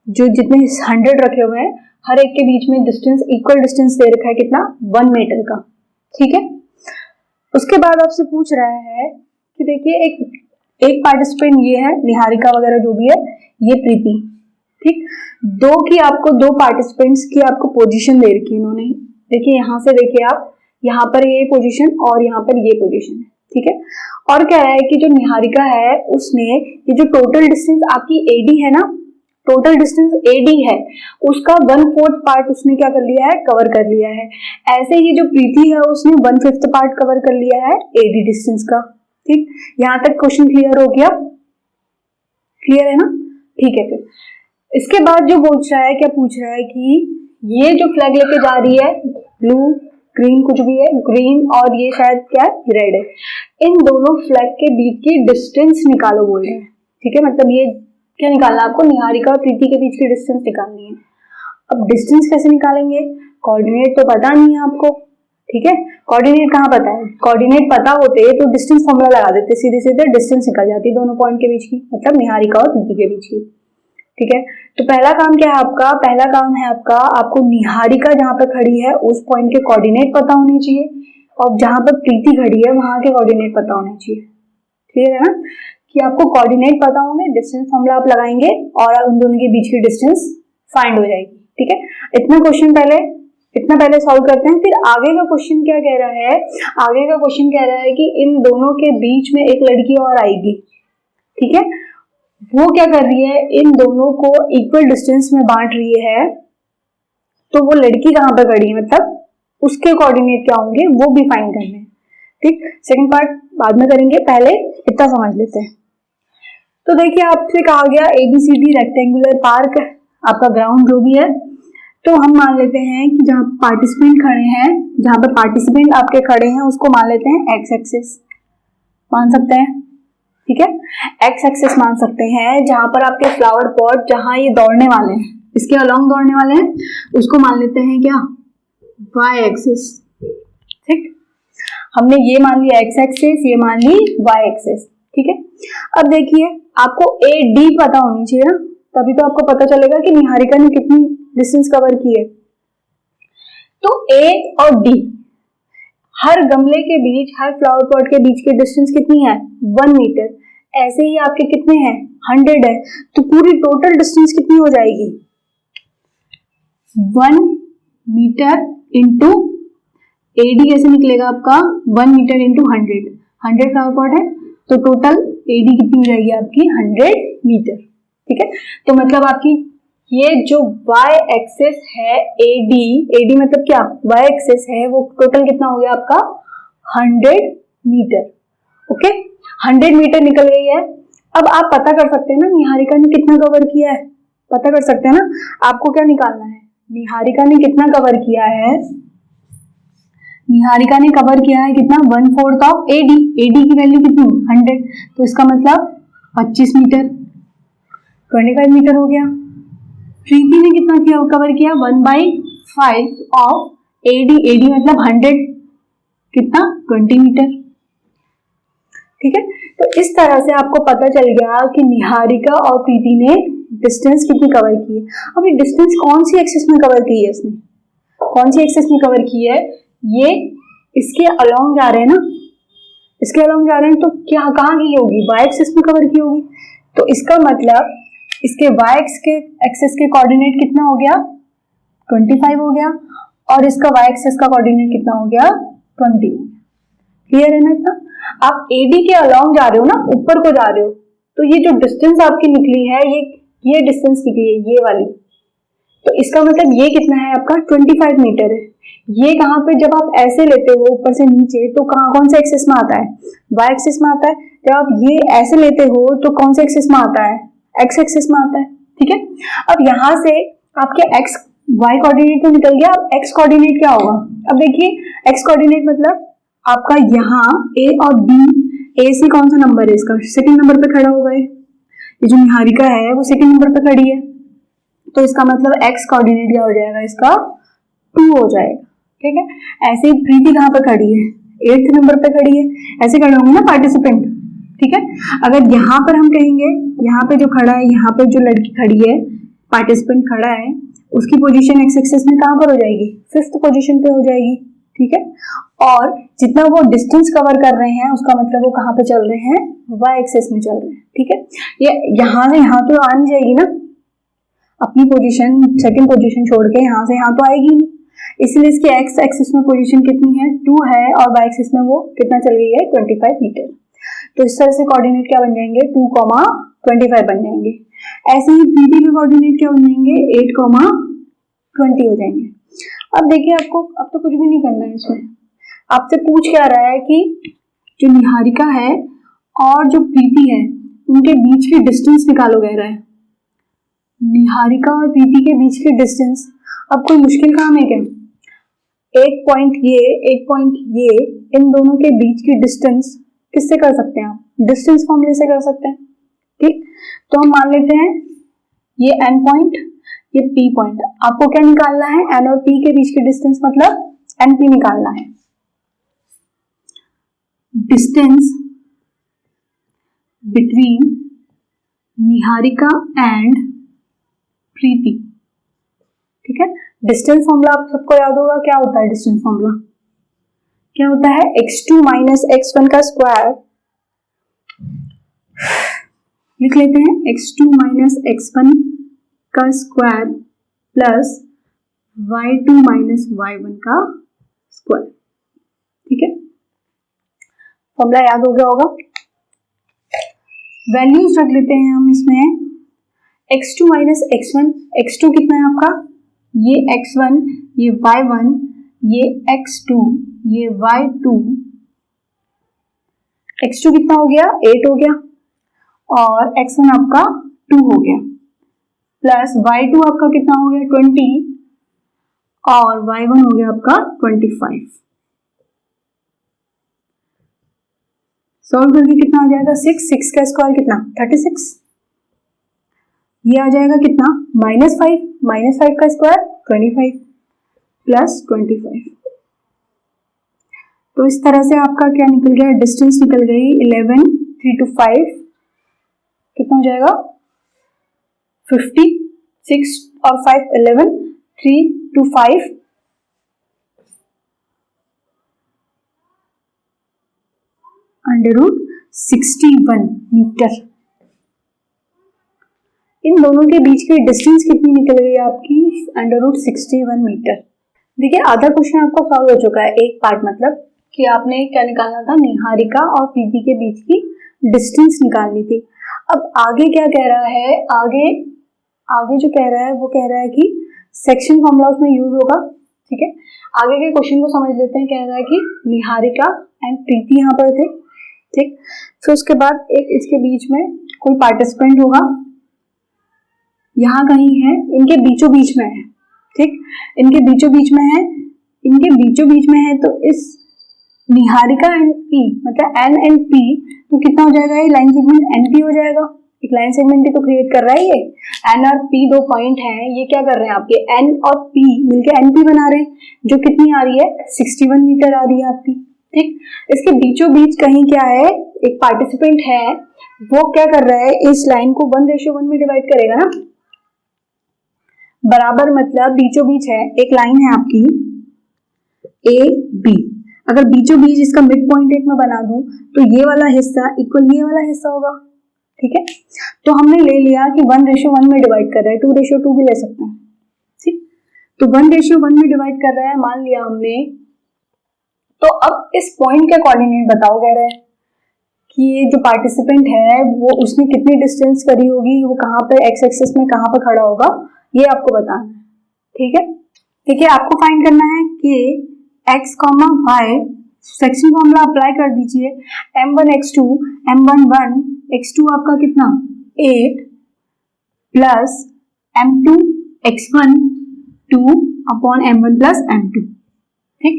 जो जितने 100 रखे हुए हैं, हर एक के बीच में डिस्टेंस इक्वल डिस्टेंस दे रखा है, कितना, 1 मीटर का, ठीक है। उसके बाद आपसे पूछ रहा है कि देखिए एक पार्टिसिपेंट ये है, निहारिका वगैरह जो भी है, ये प्रीति, ठीक। दो पार्टिसिपेंट्स की आपको पोजीशन दे रखी है इन्होंने। देखिए यहाँ से देखिए आप, यहाँ पर ये पोजीशन और यहाँ पर ये पोजीशन है, ठीक है। और कह रहा है कि जो निहारिका है उसने ये जो टोटल डिस्टेंस आपकी एडी है ना, टोटल डिस्टेंस एडी है, उसका 1/4 पार्ट उसने क्या कर लिया है, कवर कर लिया है। ऐसे ही जो प्रीति है उसने 1/5 पार्ट कवर कर लिया है एडी डिस्टेंस का, ठीक। यहां तक क्वेश्चन क्लियर हो गया, क्लियर है ना, ठीक है। फिर इसके बाद जो पूछ रहा है, क्या पूछ रहा है कि ये जो फ्लैग लेके जा रही है, ब्लू ग्रीन कुछ भी है, ग्रीन और ये शायद क्या है, रेड है, इन दोनों फ्लैग के बीच की डिस्टेंस निकालो बोल रहे हैं, ठीक है। मतलब ये क्या निकालना है आपको, निहारिका और प्रीति के बीच की डिस्टेंस निकालनी है। अब डिस्टेंस कैसे निकालेंगे, कोऑर्डिनेट तो पता नहीं है आपको, ठीक है। कोऑर्डिनेट कहाँ पता है, कोऑर्डिनेट पता होते तो डिस्टेंस फॉर्मूला लगा देते, सीधे सीधे डिस्टेंस निकल जाती दोनों पॉइंट के बीच की, मतलब निहारिका और प्रीति के बीच की, ठीक है। तो पहला काम क्या है आपका, पहला काम है आपको निहारिका जहां पर खड़ी है उस पॉइंट के कोऑर्डिनेट पता होने चाहिए, और जहां पर प्रीति खड़ी है वहां के कोऑर्डिनेट पता होने चाहिए, क्लियर है ना, कि आपको कोऑर्डिनेट पता होंगे, डिस्टेंस फॉर्मूला आप लगाएंगे और उन दोनों के बीच की डिस्टेंस फाइंड हो जाएगी, ठीक है। इतना पहले सॉल्व करते हैं। फिर आगे का क्वेश्चन क्या कह रहा है, आगे का क्वेश्चन कह रहा है कि इन दोनों के बीच में एक लड़की और आएगी, ठीक है। वो क्या कर रही है, इन दोनों को इक्वल डिस्टेंस में बांट रही है, तो वो लड़की कहां पर खड़ी है, मतलब उसके कोऑर्डिनेट क्या होंगे वो भी फाइंड करने हैं, ठीक। सेकंड पार्ट बाद में करेंगे, पहले इतना समझ लेते हैं। तो देखिए आपसे कहा गया ABCD रेक्टेंगुलर पार्क, आपका ग्राउंड जो भी है, तो हम मान लेते हैं कि जहां पार्टिसिपेंट खड़े हैं, जहां पर पार्टिसिपेंट आपके खड़े हैं उसको मान लेते हैं एक्स एक्सिस, मान सकते हैं, ठीक है। एक्स एक्सिस मान सकते हैं। जहां पर आपके फ्लावर पॉट, जहां ये दौड़ने वाले हैं, इसके अलोंग दौड़ने वाले हैं, उसको मान लेते हैं क्या, वाई एक्सिस, ठीक। हमने ये मान लिया एक्स एक्सिस, ये मान ली वाई एक्सिस, ठीक है। अब देखिए आपको AD पता होनी चाहिए ना, तभी तो आपको पता चलेगा कि निहारिका ने कितनी डिस्टेंस कवर की है। तो A और D, हर गमले के बीच, हर फ्लावर पॉट के बीच की डिस्टेंस कितनी है, 1 मीटर। ऐसे ही आपके कितने हैं, 100 है, तो पूरी टोटल डिस्टेंस कितनी हो जाएगी, 1 मीटर इंटू AD कैसे निकलेगा आपका, 1 मीटर इंटू 100 फ्लावर पॉट है, तो टोटल AD कितनी हो जाएगी आपकी, 100 मीटर, ठीक है। तो मतलब आपकी ये जो y एक्सिस है AD मतलब क्या, y एक्सिस है, वो टोटल कितना हो गया आपका, 100 मीटर, ओके। 100 मीटर निकल गई है। अब आप पता कर सकते हैं ना निहारिका ने कितना कवर किया है, पता कर सकते हैं ना। आपको क्या निकालना है, निहारिका ने कितना कवर किया है, निहारिका ने कवर किया है कितना, 1/4 ऑफ AD की वैल्यू कितनी, 100, तो इसका मतलब 25 मीटर, 25 मीटर हो गया। प्रीति ने कितना किया, कवर किया, 1/5 ऑफ AD मतलब 100, कितना, 20 मीटर, ठीक है। तो इस तरह से आपको पता चल गया कि निहारिका और प्रीति ने डिस्टेंस कितनी कवर की है। अब ये डिस्टेंस कौन सी एक्सिस में कवर की है, इसने कौन सी एक्सिस में कवर की है, ये इसके अलोंग जा रहे हैं ना, इसके अलोंग जा रहे हैं, तो क्या कहाँ की होगी, वाई एक्सिस में कवर की होगी। तो इसका मतलब इसके वाई एक्सिस के कोऑर्डिनेट कितना हो गया, 25 हो गया, और इसका वाई एक्सिस का कोऑर्डिनेट कितना हो गया, 20। क्लियर है ना इतना। आप एडी के अलोंग जा रहे हो ना, ऊपर को जा रहे हो, तो ये जो डिस्टेंस आपकी निकली है, ये डिस्टेंस निकली है, ये वाली, तो इसका मतलब ये कितना है आपका 25 मीटर है। ये कहाँ पे, जब आप ऐसे लेते हो ऊपर से नीचे, तो कौन सा एक्सिस में आता है, y एक्सिस में आता है। जब आप ये ऐसे लेते हो तो कौन सा एक्सिस में आता है, x एक्सिस में आता है, ठीक है। अब यहाँ से आपके x y कोऑर्डिनेट तो निकल गया, अब x कोऑर्डिनेट क्या होगा। अब देखिए x कोऑर्डिनेट मतलब आपका यहाँ a और b, a से कौन सा नंबर है इसका, सेकंड नंबर पे खड़ा होगा, ये जो निहारिका है वो सेकंड नंबर पे खड़ी है, तो इसका मतलब x कोऑर्डिनेट क्या हो जाएगा, इसका 2 हो जाएगा, ठीक है। ऐसे ही प्रीति कहाँ पे खड़ी है, 8th नंबर पे खड़ी है, ऐसे खड़े होंगे ना पार्टिसिपेंट, ठीक है। अगर यहाँ पर हम कहेंगे, यहाँ पे जो खड़ा है, यहाँ पे जो लड़की खड़ी है, पार्टिसिपेंट खड़ा है, उसकी पोजीशन एक्स एक्सिस में कहाँ पर हो जाएगी, 5th पोजीशन पे हो जाएगी, ठीक है। और जितना वो डिस्टेंस कवर कर रहे हैं, उसका मतलब वो कहाँ पे चल रहे हैं, वाई एक्सिस में चल रहे हैं, ठीक है। ये यहाँ से यहाँ तो आ नहीं जाएगी ना, अपनी पोजीशन सेकंड पोजीशन छोड़ के यहाँ से यहाँ तो आएगी नहीं, इसलिए इसकी एक्स एक्सिस में पोजीशन कितनी है, 2 है, और वाई एक्सिस में वो कितना चल गई है, 25 मीटर। तो इस तरह से कोऑर्डिनेट क्या बन जाएंगे, 2,25 बन जाएंगे। ऐसे ही पीडी के कोऑर्डिनेट क्या बन जाएंगे, 8,20 हो जाएंगे। अब देखिए, आपको अब तो कुछ भी नहीं करना है इसमें, आपसे पूछ क्या रहा है कि जो निहारिका है और जो प्रीति है, उनके बीच की डिस्टेंस निकालो कह रहा है। निहारिका और प्रीति के बीच की डिस्टेंस, अब कोई मुश्किल काम है क्या, एक पॉइंट ये, इन दोनों के बीच की डिस्टेंस किससे कर सकते हैं, आप डिस्टेंस फॉर्मूले से कर सकते हैं, ठीक। तो हम मान लेते हैं ये एन पॉइंट, ये पी पॉइंट, आपको क्या निकालना है, एन और पी के बीच की डिस्टेंस मतलब एन पी निकालना है। डिस्टेंस बिटवीन निहारिका एंड प्रीति, ठीक है। डिस्टेंस फॉर्मूला आप सबको याद होगा, क्या होता है डिस्टेंस फॉर्मूला, क्या होता है, x2 माइनस x1 का स्क्वायर, लिख लेते हैं x2 माइनस x1 का square plus y2 minus y1 का स्क्वायर, ठीक है। फॉर्मूला याद हो गया होगा। वैल्यूज रख लेते हैं हम इसमें, x2 माइनस x1, x2 कितना है आपका, ये x1, ये y1, ये x2, ये y2, x2 कितना हो गया, 8 हो गया, और x1 आपका 2 हो गया, प्लस y2 आपका कितना हो गया 20, और y1 हो गया आपका 25। सॉल्व करके कितना आ जाएगा, 6 का स्क्वायर कितना 36, ये आ जाएगा कितना -5 का स्क्वायर 25 प्लस 25। तो इस तरह से आपका क्या निकल गया, डिस्टेंस निकल गई 11, 3 to 5 कितना हो जाएगा 50, 6 और 5 11, 3 to 5 √61 मीटर। इन दोनों के बीच की डिस्टेंस कितनी निकल गई आपकी, √61 मीटर। देखिए, आधा क्वेश्चन आपका सॉल्व हो चुका है, एक पार्ट मतलब कि आपने क्या निकालना था, निहारिका और प्रीति के बीच की डिस्टेंस निकालनी थी। अब आगे क्या कह रहा है, आगे जो कह रहा है वो कह रहा है कि सेक्शन फॉर्मूला उसमें यूज होगा, ठीक है। आगे के क्वेश्चन को समझ लेते हैं। कह रहा है कि निहारिका एंड प्रीति यहाँ पर थे, ठीक। फिर उसके बाद एक इसके बीच में कोई पार्टिसिपेंट होगा, यहाँ कहीं है, इनके बीचों बीच में है, ठीक, इनके बीचों बीच में है, इनके बीचों बीच में है, तो इस निहारिका एंड पी मतलब एन एंड पी, तो कितना हो जाएगा, ये लाइन सेगमेंट एन पी हो जाएगा। एक लाइन सेगमेंट ही तो क्रिएट कर रहा है ये, एन और पी दो पॉइंट हैं, ये क्या कर रहे हैं आपके एन और पी मिलके एन पी बना रहे हैं, जो कितनी आ रही है 61 मीटर आ रही है आपकी, ठीक। इसके बीचों बीच कहीं क्या है, एक पार्टिसिपेंट है, वो क्या कर रहा है, इस लाइन को 1:1 में डिवाइड करेगा ना, बराबर मतलब बीचों बीच है, एक लाइन है आपकी ए बी, अगर बीचों बीच इसका मिड पॉइंट एक में बना दूं तो ये वाला हिस्सा इक्वल ये वाला हिस्सा होगा, ठीक है। तो हमने ले लिया कि 1:1 में डिवाइड कर रहा है, 2:2 भी ले सकते हैं, ठीक। तो 1:1 में डिवाइड कर रहा है, मान लिया हमने। तो अब इस पॉइंट के कोऑर्डिनेट बताओ कह रहे हैं, कि ये जो पार्टिसिपेंट है वो उसने कितनी डिस्टेंस करी होगी, वो कहाँ पे एक्स एक्सिस में कहाँ पे खड़ा होगा, ये आपको बताना है। ठीक है, देखिए आपको फाइंड करना है कि x, y, section formula apply कर दीजिए, m1 x2 m1 1 x2 आपका कितना 8 plus m2 x1 2 upon m1 plus m2। ठीक,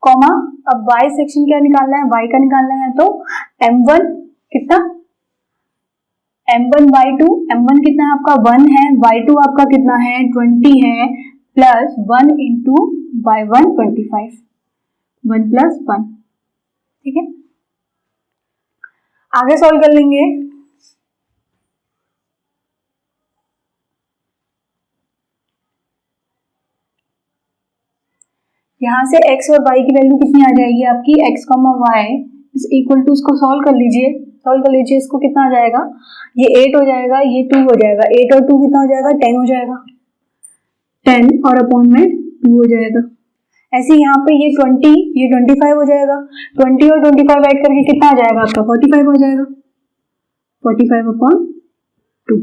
कॉमा अब y सेक्शन क्या निकालना है, y का निकालना है, तो m1 कितना m1 y2, m1 कितना है आपका 1 है, y2 आपका कितना है 20 है, प्लस 1 इंटू y1 25, 1 प्लस 1। ठीक है, आगे सॉल्व कर लेंगे। यहां से x और y की वैल्यू कितनी आ जाएगी आपकी, x, y is equal to, इसको सॉल्व कर लीजिए, इसको कितना आ जाएगा, ये 8 हो जाएगा, ये 2 हो जाएगा, 8 और 2 कितना हो जाएगा 10 हो जाएगा, 10 और अपॉन में 2 हो जाएगा। ऐसे यहाँ पे ये 20 ये 25 हो जाएगा, 20 और 25 ऐड करके कितना आ जाएगा आपका 45 हो जाएगा, 45 अपॉन 2।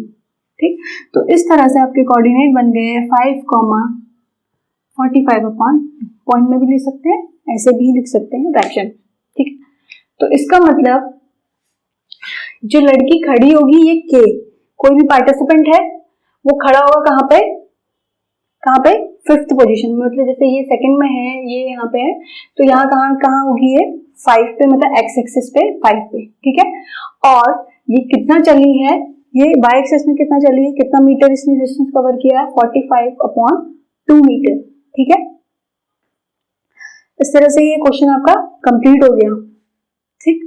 ठीक, तो इस तरह से आपके कोऑर्डिनेट बन गए 5, 45 अपॉन, पॉइंट में भी लिख सकते हैं, ऐसे भी लिख सकते हैं फ्रैक्शन। ठीक, तो इसका मतलब जो लड़की खड़ी होगी ये के, कोई भी पार्टिसिपेंट है वो खड़ा होगा कहाँ पे, फिफ्थ पोजीशन में, मतलब जैसे ये सेकंड में है, ये यहाँ पे है, तो यहाँ कहाँ होगी ये 5 पे, मतलब एक्स एक्सिस पे 5 पे। ठीक है, और ये कितना चली है, ये वाई एक्सिस में कितना चली है, कितना मीटर इसने डिस्टेंस कवर किया है 45 अपॉन 2 मीटर। ठीक है, इस तरह से ये क्वेश्चन आपका कंप्लीट हो गया। ठीक,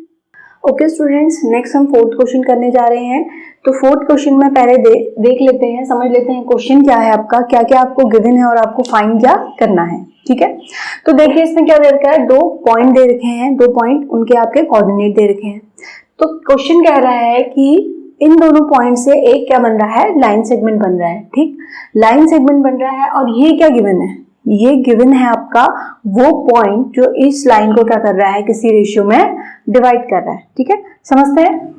ओके स्टूडेंट्स, नेक्स्ट हम फोर्थ क्वेश्चन करने जा रहे हैं। तो फोर्थ क्वेश्चन में पहले देख लेते हैं, समझ लेते हैं क्वेश्चन क्या है आपका, क्या क्या आपको गिवन है और आपको फाइंड क्या करना है। ठीक है, तो देखिए इसमें क्या दे रखा है, 2 पॉइंट दे रखे हैं, 2 पॉइंट उनके आपके कोऑर्डिनेट दे रखे हैं। तो क्वेश्चन कह रहा है कि इन दोनों पॉइंट से एक क्या बन रहा है, लाइन सेगमेंट बन रहा है। ठीक, लाइन सेगमेंट बन रहा है, और ये क्या गिवन है, ये गिवन है आपका वो पॉइंट जो इस लाइन को क्या कर रहा है, किसी रेशियो में डिवाइड कर रहा है। ठीक है, समझते हैं।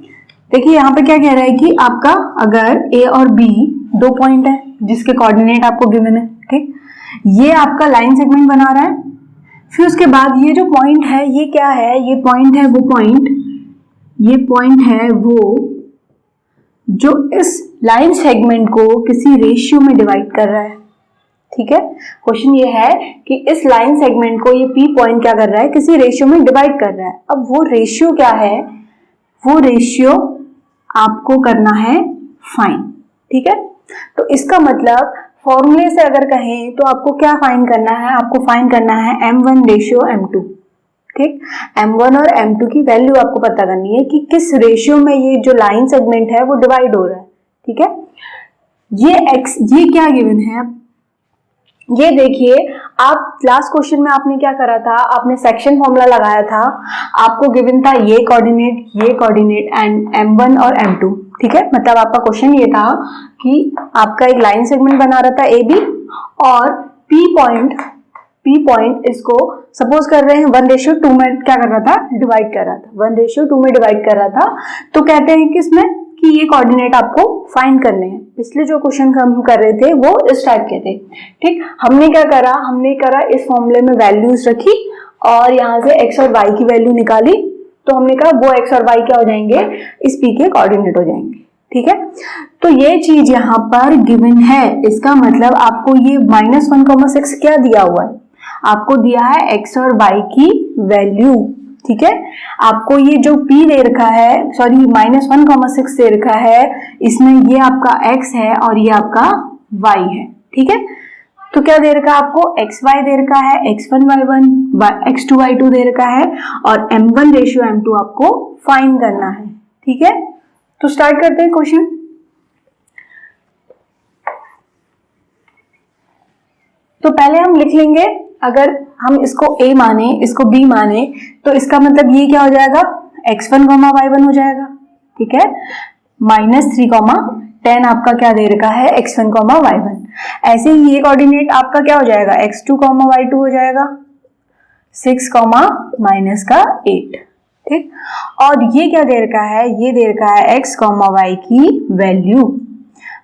देखिए यहाँ पे क्या कह रहा है कि आपका अगर ए और बी 2 पॉइंट है जिसके कोऑर्डिनेट आपको गिवन है, ठीक, ये आपका लाइन सेगमेंट बना रहा है। फिर उसके बाद ये जो पॉइंट है ये क्या है, ये पॉइंट है वो पॉइंट, ये पॉइंट है वो जो इस लाइन सेगमेंट को किसी रेशियो में डिवाइड कर रहा है। ठीक है, क्वेश्चन ये है कि इस लाइन सेगमेंट को ये पी पॉइंट क्या कर रहा है, किसी रेशियो में डिवाइड कर रहा है। अब वो रेशियो क्या है, वो रेशियो आपको करना है फाइंड। ठीक है, तो इसका मतलब फॉर्मूले से अगर कहें तो आपको क्या फाइंड करना है, आपको फाइंड करना है m1 रेशियो m2। ठीक, m1 और m2 की वैल्यू आपको पता करनी है कि किस रेशियो में ये जो लाइन सेगमेंट है वो डिवाइड हो रहा है। ठीक है, ये क्या गिवन है, ये देखिए आप लास्ट क्वेश्चन में आपने क्या करा था, आपने सेक्शन फॉर्मूला लगाया था, आपको गिवन था ये कोऑर्डिनेट एंड m1 और m2। ठीक है, मतलब आपका क्वेश्चन ये था कि आपका एक लाइन सेगमेंट बना रहा था ए बी, और पी पॉइंट इसको सपोज कर रहे हैं 1:2 में क्या कर रहा था, डिवाइड कर रहा था, 1:2 में डिवाइड कर रहा था। तो कहते हैं कि इसमें कि ये कोऑर्डिनेट आपको फाइंड करने हैं। पिछले जो क्वेश्चन हम कर रहे थे वो इस टाइप के थे। ठीक, हमने क्या करा, इस फॉर्मूले में वैल्यूज रखी और यहाँ से x और y की वैल्यू निकाली, तो हमने कहा वो x और y क्या हो जाएंगे, इस p के कोऑर्डिनेट हो जाएंगे। ठीक है, तो ये चीज यहाँ पर गिवन है, इसका मतलब आपको ये -1,6 क्या दिया हुआ है, आपको दिया है x और y की वैल्यू। ठीक है, आपको ये जो p दे रखा है, सॉरी -1,6 दे रखा है, इसमें ये आपका x है और ये आपका y है। ठीक है, तो क्या दे रखा है आपको, xy दे रखा है, x1 y1 x2 y2 दे रखा है, और m1 रेशियो m2 आपको फाइंड करना है। ठीक है, तो स्टार्ट करते हैं क्वेश्चन। तो पहले हम लिख लेंगे, अगर हम इसको a माने, इसको b माने, तो इसका मतलब ये क्या हो जाएगा, x1, y1 हो जाएगा। ठीक है, -3, 10 आपका क्या दे रखा है, x1, y1। ऐसे ही ये कोऑर्डिनेट आपका क्या हो जाएगा, x2, y2 हो जाएगा, 6, -8। ठीक। और ये क्या दे रखा है, ये दे रखा है x, y की वैल्यू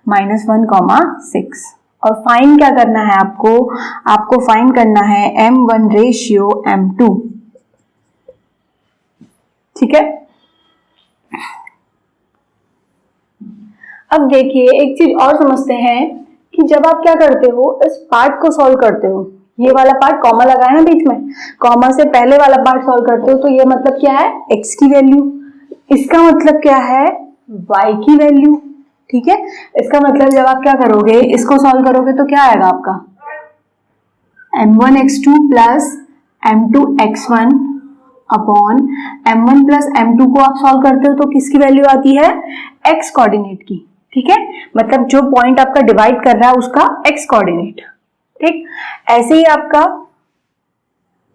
-1, 6। और फाइंड क्या करना है आपको फाइंड करना है m1 रेशियो m2, ठीक है। अब देखिए एक चीज और समझते हैं कि जब आप क्या करते हो, इस पार्ट को सॉल्व करते हो, ये वाला पार्ट कॉमा लगा है ना बीच में, कॉमा से पहले वाला पार्ट सॉल्व करते हो, तो ये मतलब क्या है, x की वैल्यू, इसका मतलब क्या है, y की वैल्यू, ठीक है। इसका मतलब जब आप क्या करोगे, इसको सॉल्व करोगे तो क्या आएगा आपका m1x2 plus m2x1 upon m1 plus m2 को आप सॉल्व करते हो तो किसकी वैल्यू आती है, x कोऑर्डिनेट की, ठीक है। मतलब जो पॉइंट आपका डिवाइड कर रहा है उसका x कोऑर्डिनेट, ठीक। ऐसे ही आपका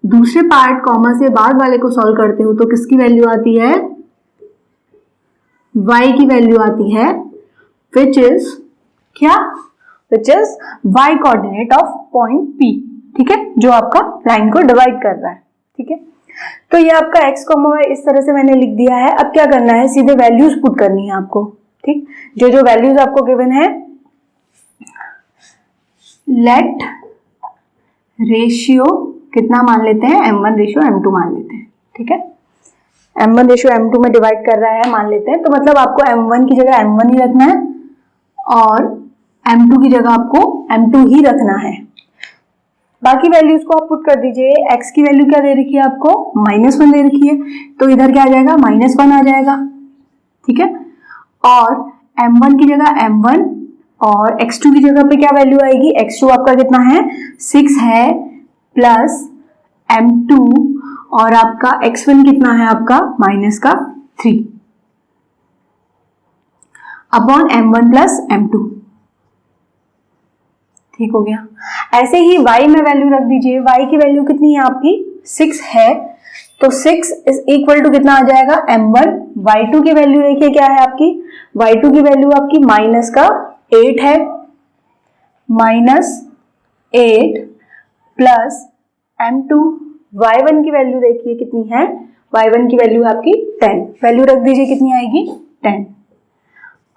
दूसरे पार्ट कॉमा से बाद वाले को सॉल्व करते हो तो किसकी वैल्यू आती है, y की वैल्यू आती है, which is y coordinate of point P, ठीक है, जो आपका लाइन को डिवाइड कर रहा है, ठीक है। तो ये आपका x, y इस तरह से मैंने लिख दिया है। अब क्या करना है, सीधे वैल्यूज पुट करनी है आपको, ठीक। जो जो वैल्यूज आपको गिवन है, लेट रेशियो कितना मान लेते हैं, m1 रेशियो m2 मान लेते हैं, ठीक है। m1 रेशियो m2 में डिवाइड कर रहा है मान लेते हैं, तो मतलब आपको m1 की जगह m1 ही रखना है और m2 की जगह आपको m2 ही रखना है। बाकी वैल्यूज को आप पुट कर दीजिए। x की वैल्यू क्या दे रखी है आपको, -1 दे रखी है, तो इधर क्या आ जाएगा, -1 आ जाएगा, ठीक है। और m1 की जगह m1 और x2 की जगह पे क्या वैल्यू आएगी, x2 आपका कितना है, 6 है, प्लस m2 और आपका x1 कितना है आपका -3 अपॉन m1 प्लस m2, ठीक हो गया। ऐसे ही y में वैल्यू रख दीजिए, y की वैल्यू कितनी है आपकी, 6 है, तो 6 इज इक्वल टू कितना आ जाएगा, m1। y2 की वैल्यू देखिए क्या है आपकी, y2 की वैल्यू आपकी -8 है, -8 प्लस m2। y1 की वैल्यू देखिए कितनी है, y1 की वैल्यू आपकी 10, वैल्यू रख दीजिए कितनी आएगी, 10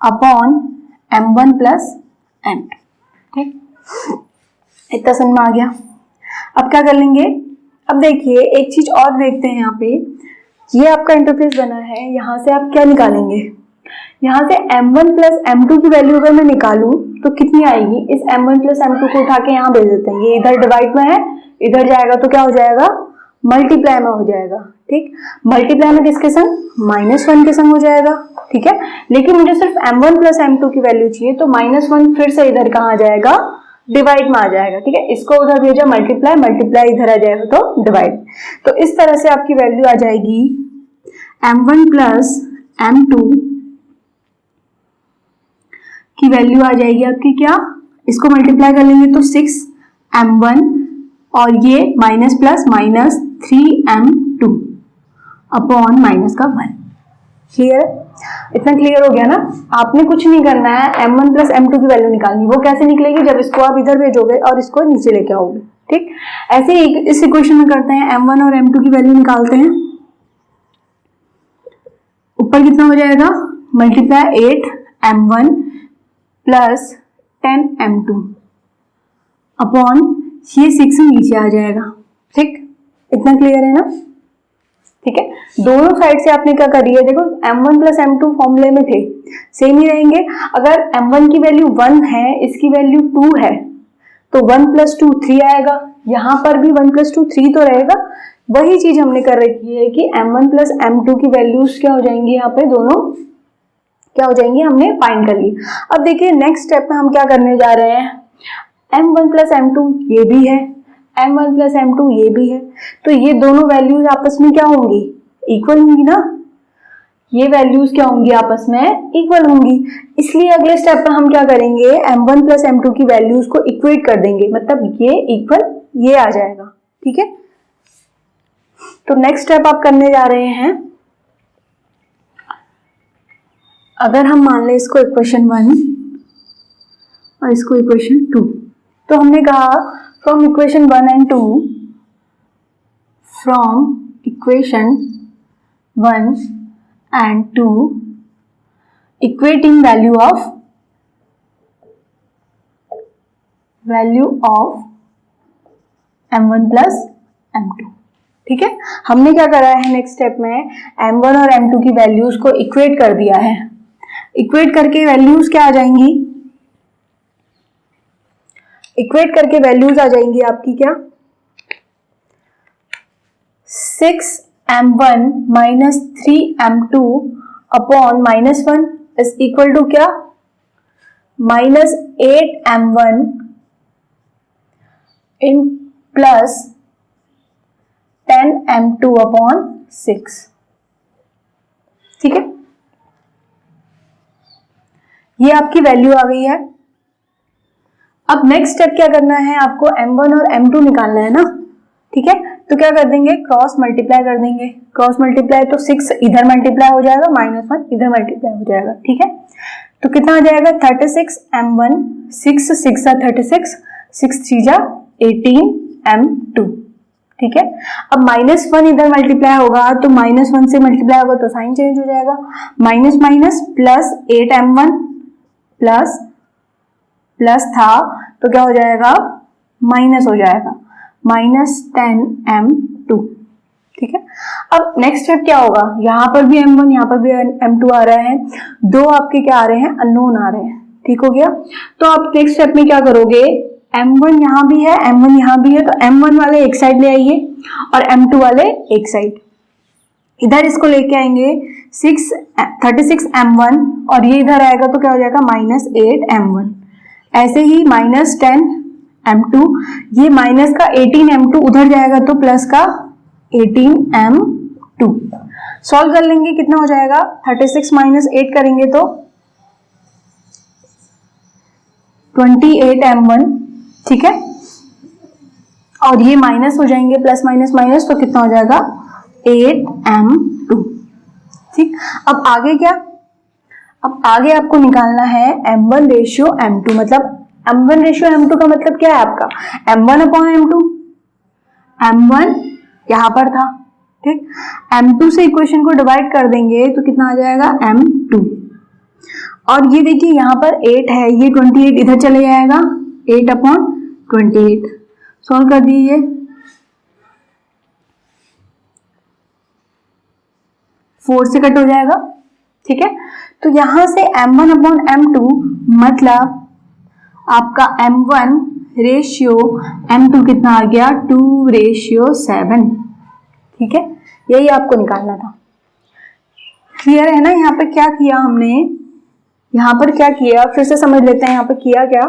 अपॉन m1 प्लस m2, ठीक। इतना समझ में आ गया। अब क्या कर लेंगे, अब देखिए एक चीज और देखते हैं, यहाँ पे ये आपका इंटरफेस बना है, यहाँ से आप क्या निकालेंगे, यहाँ से m1 प्लस m2 की वैल्यू अगर मैं निकालूं तो कितनी आएगी, इस m1 प्लस m2 को उठा के यहाँ भेज देते हैं, ये इधर डिवाइड में है, इधर जाएगा तो क्या हो जाएगा, मल्टीप्लाई में हो जाएगा, ठीक। मल्टीप्लाई में किसके संग, -1 के संग हो जाएगा, ठीक है। लेकिन मुझे सिर्फ m1 प्लस m2 की वैल्यू चाहिए, तो -1 फिर से इधर कहाँ आ जाएगा, डिवाइड में आ जाएगा, ठीक है। इसको उधर भेजा मल्टीप्लाई, मल्टीप्लाई इधर आ जाएगा तो डिवाइड। तो इस तरह से आपकी वैल्यू आ जाएगी m1 प्लस m2 की वैल्यू आ जाएगी आपकी क्या, इसको मल्टीप्लाई कर लेंगे तो 6m1 और ये minus plus -3m2 upon -1। Clear, इतना क्लियर हो गया ना। आपने कुछ नहीं करना है, m1 प्लस m2 की वैल्यू निकालनी। वो कैसे निकलेगी, जब इसको आप इधर भेजोगे और इसको नीचे लेके आओगे, ठीक। ऐसे ही इस इक्वेशन में करते हैं, m1 और m2 की वैल्यू निकालते हैं। ऊपर कितना हो जाएगा, multiply 8m1 plus 10m2 upon ये 6 नीचे आ जाएगा, ठीक। इतना क्लियर है ना, ठीक है। दोनों साइड से आपने क्या करी है, देखो m1 प्लस m2 फॉर्मूले में थे, सेम ही रहेंगे। अगर m1 की वैल्यू 1 है, इसकी वैल्यू 2 है, तो 1 प्लस 2 3 आएगा, यहाँ पर भी 1 प्लस 2 3 तो रहेगा। वही चीज हमने कर रखी है कि m1 प्लस m2 की वैल्यूज क्या हो जाएंगी, यहाँ पे दोनों क्या हो जाएंगी, हमने फाइंड कर ली। अब देखिए नेक्स्ट स्टेप में हम क्या करने जा रहे हैं, m1 प्लस m2 ये भी है, m1 प्लस m2 ये भी है, तो ये दोनों वैल्यूज आपस में क्या होंगी, इक्वल होंगी ना। ये वैल्यूज क्या होंगी, आपस में इक्वल होंगी। इसलिए अगले स्टेप में हम क्या करेंगे, m1 प्लस m2 की वैल्यूज को इक्वेट कर देंगे, मतलब ये इक्वल ये आ जाएगा, ठीक है। तो नेक्स्ट स्टेप आप करने जा रहे हैं, अगर हम मान लें इसको इक्वेशन 1 और इसको इक्वेशन 2, तो हमने कहा from equation 1 and 2, from equation 1 and 2 equating value of m1 plus m2। ठीक है, हमने क्या करा है नेक्स्ट स्टेप में, m1 और m2 की वैल्यूज को इक्वेट कर दिया है। इक्वेट करके वैल्यूज क्या आ जाएंगी, इक्वेट करके वैल्यूज आ जाएंगी आपकी क्या, 6m1 minus 3m2 upon -1 is equal to क्या, -8m1 in plus 10m2 upon 6। ठीक है, ये आपकी वैल्यू आ गई है। अब नेक्स्ट स्टेप क्या करना है, आपको m1 और m2 निकालना है ना। ठीक है, तो क्या कर देंगे, क्रॉस मल्टीप्लाई कर देंगे। क्रॉस मल्टीप्लाई तो 6 इधर मल्टीप्लाई हो जाएगा, -1 इधर मल्टीप्लाई हो जाएगा। ठीक है, तो कितना आ जाएगा, 36m1, 6 6 36, 6 3 18m2। ठीक है, अब -1 इधर मल्टीप्लाई होगा तो -1 से मल्टीप्लाई होगा तो साइन चेंज हो जाएगा, minus minus plus 8m1 plus था तो क्या हो जाएगा, माइनस हो जाएगा, -10m2। ठीक है, अब नेक्स्ट स्टेप क्या होगा, यहां पर भी m1 यहां पर भी m2 आ रहा है, दो आपके क्या आ रहे हैं, अननोन आ रहे हैं। ठीक हो गया, तो आप नेक्स्ट स्टेप में क्या करोगे, m1 यहां भी है, m1 यहां भी है, तो m1 वाले एक साइड ले आइए और m2 वाले एक साइड, इधर इसको लेके आएंगे 36m1 और ये इधर आएगा तो क्या हो जाएगा, -8m1। ऐसे ही -10m2, ये माइनस का 18m2 उधर जाएगा तो प्लस का 18m2। सॉल्व कर लेंगे, कितना हो जाएगा, 36 - 8 करेंगे तो 28m1। ठीक है, और ये माइनस हो जाएंगे, प्लस माइनस माइनस तो कितना हो जाएगा, 8m2। ठीक, अब आगे क्या, अब आगे आपको निकालना है m1 रेशियो m2, मतलब m1 रेशियो m2 का मतलब क्या है आपका, m1 अपॉन m2, m1 यहां पर था। ठीक, m2 से इक्वेशन को डिवाइड कर देंगे तो कितना आ जाएगा, m2। और ये देखिए यहां पर 8 है, ये 28 इधर चले जाएगा, 8 अपॉन 28। सॉल्व कर दीजिए, 4 से कट हो जाएगा। ठीक है, तो यहां से m1 अपॉन m2 मतलब आपका m1 रेशियो m2 कितना आ गया, 2:7। ठीक है, यही आपको निकालना था। क्लियर है ना, यहाँ पर क्या किया हमने, यहाँ पर क्या किया, फिर से समझ लेते हैं यहाँ पर किया क्या।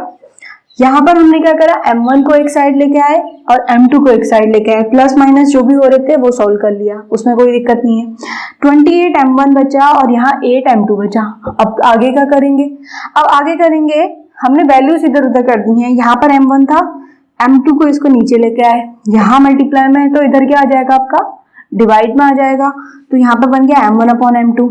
यहाँ पर हमने क्या करा, m1 को एक साइड लेके आए और m2 को एक साइड लेके आए, प्लस माइनस जो भी हो रहे थे वो सॉल्व कर लिया, उसमें कोई दिक्कत नहीं है। 28m1 बचा और यहाँ 8m2 बचा। अब आगे क्या करेंगे, अब आगे करेंगे, हमने वैल्यूज इधर उधर कर दी हैं। यहाँ पर m1 था, m2 को इसको नीचे लेके आए, यहाँ मल्टीप्लाई में है तो इधर क्या आ जाएगा आपका, डिवाइड में आ जाएगा, तो यहाँ पर बन गया m1 अपॉन m2।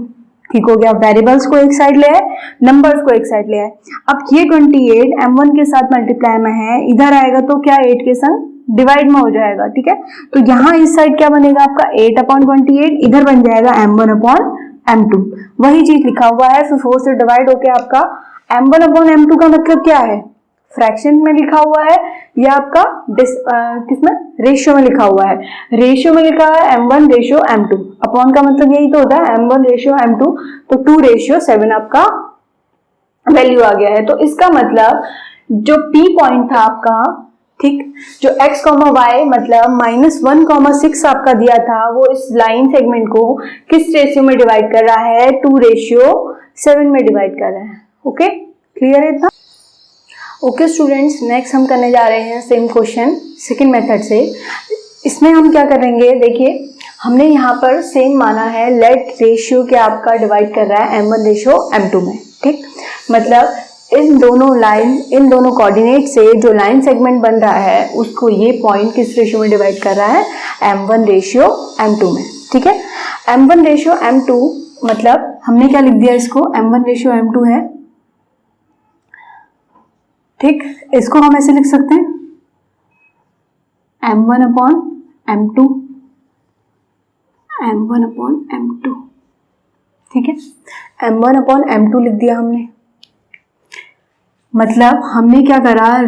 ठीक हो गया, वेरिएबल्स को एक साइड ले आए, नंबर्स को एक साइड ले आए। अब ये 28 m1 के साथ मल्टीप्लाई में है, इधर आएगा तो क्या 8 के संग डिवाइड में हो जाएगा। ठीक है, तो यहाँ इस साइड क्या बनेगा आपका, 8 अपॉन 28, इधर बन जाएगा m1 अपॉन m2। वही चीज लिखा हुआ है, फिर 4 से डिवाइड होके आपका m1 अपॉन m2 का मतलब क्या है, फ्रैक्शन में लिखा हुआ है या आपका किसमें, रेशियो में लिखा हुआ है। रेशियो में लिखा है m1 रेशियो m2, अपॉन का मतलब यही तो होता है m1 रेशियो m2, तो 2:7 आपका वैल्यू आ गया है। तो इसका मतलब जो p पॉइंट था आपका, ठीक, जो x, y मतलब -1,6 आपका दिया था, वो इस लाइन सेगमेंट को किस रेशियो में डिवाइड कर रहा है, 2:7 में डिवाइड कर रहा है। ओके, क्लियर है इतना। ओके स्टूडेंट्स, नेक्स्ट हम करने जा रहे हैं सेम क्वेश्चन सेकंड मेथड से। इसमें हम क्या करेंगे, देखिए हमने यहाँ पर सेम माना है, लेट रेशियो क्या आपका डिवाइड कर रहा है m1 रेशियो m2 में। ठीक, मतलब इन दोनों कोऑर्डिनेट से जो लाइन सेगमेंट बन रहा है उसको ये पॉइंट किस रेशियो में डिवाइड कर रहा है, m1 रेशियो m2 में। ठीक है, m1 रेशियो m2 मतलब हमने क्या लिख दिया, इसको m1 रेशियो m2 है। ठीक, इसको हम ऐसे लिख सकते हैं m1 अपॉन m2 m1/m2, ठीक है, m1/m2 लिख दिया हमने। मतलब हमने क्या करा,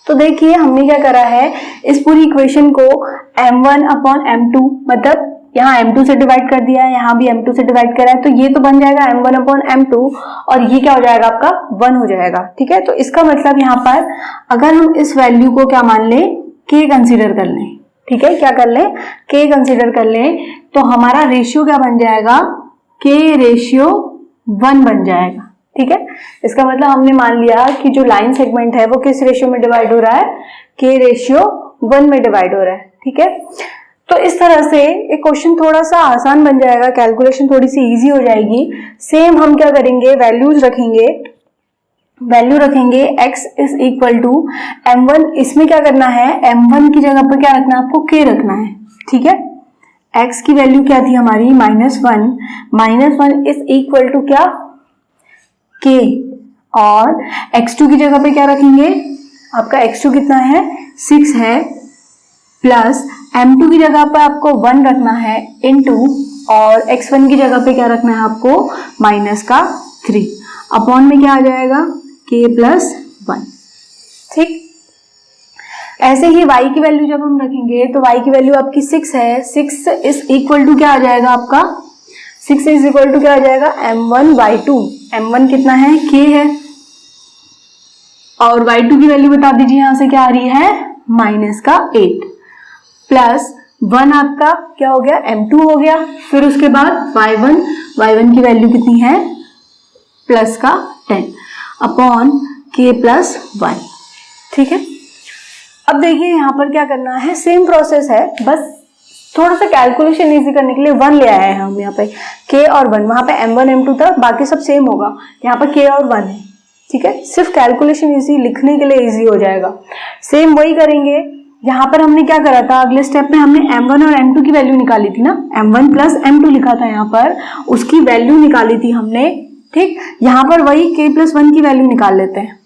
तो देखिए हमने क्या करा है, इस पूरी इक्वेशन को m1/m2 मतलब यहाँ m2 से डिवाइड कर दिया है, यहाँ भी m2 से डिवाइड करा है, तो ये तो बन जाएगा m1/m2 और ये क्या हो जाएगा आपका 1 हो जाएगा, ठीक है। तो इसका मतलब यहाँ पर अगर हम इस वैल्यू को क्या मान लें, k कंसीडर कर लें, ठीक है, क्या कर लें, k कंसीडर कर लें, तो हमारा रेशियो क्या बन जाएगा, k/1 बन जाएगा, ठीक है। इसका मतलब हमने मान लिया कि जो लाइन सेगमेंट है वो किस रेशियो में डिवाइड हो रहा है, k/1 में डिवाइड हो रहा है, ठीक है। तो इस तरह से एक क्वेश्चन थोड़ा सा आसान बन जाएगा, कैलकुलेशन थोड़ी सी इजी हो जाएगी। सेम हम क्या करेंगे, वैल्यू रखेंगे x is equal to m1, इसमें क्या करना है, m1 की जगह पर क्या रखना है, आपको k रखना है, ठीक है। x की वैल्यू क्या थी हमारी -1 इज इक्वल टू क्या, k, और x2 की जगह पे क्या रखेंगे, आपका x2 कितना है 6 है, प्लस m2 की जगह पर आपको 1 रखना है इनटू, और x1 की जगह पे क्या रखना है आपको -3, अपॉन में क्या आ जाएगा k+1, ठीक। ऐसे ही y की वैल्यू जब हम रखेंगे तो y की वैल्यू आपकी 6 है, 6 इज इक्वल टू क्या आ जाएगा आपका, 6 इज इक्वल टू क्या आ जाएगा m1/2, m1 कितना है k है, और y2 की वैल्यू बता दीजिए, यहां से क्या आ रही है -8, प्लस 1 आपका क्या हो गया, m2 हो गया, फिर उसके बाद y1 की वैल्यू कितनी है +10 अपॉन k+1, ठीक है। अब देखिए यहाँ पर क्या करना है, सेम प्रोसेस है, बस थोड़ा सा कैलकुलेशन इजी करने के लिए 1 ले आए हैं हम यहाँ पे, k और 1, वहां पे m1 m2 था, बाकी सब सेम होगा, यहाँ पर k और 1 है, ठीक है। सिर्फ कैलकुलेशन इजी लिखने के लिए इजी हो जाएगा। सेम वही करेंगे, यहाँ पर हमने क्या करा था, अगले स्टेप में हमने m1 और m2 की वैल्यू निकाली थी ना, m1 + m2 लिखा था यहाँ पर, उसकी वैल्यू निकाली थी हमने, ठीक। यहाँ पर वही k+1 की वैल्यू निकाल लेते हैं,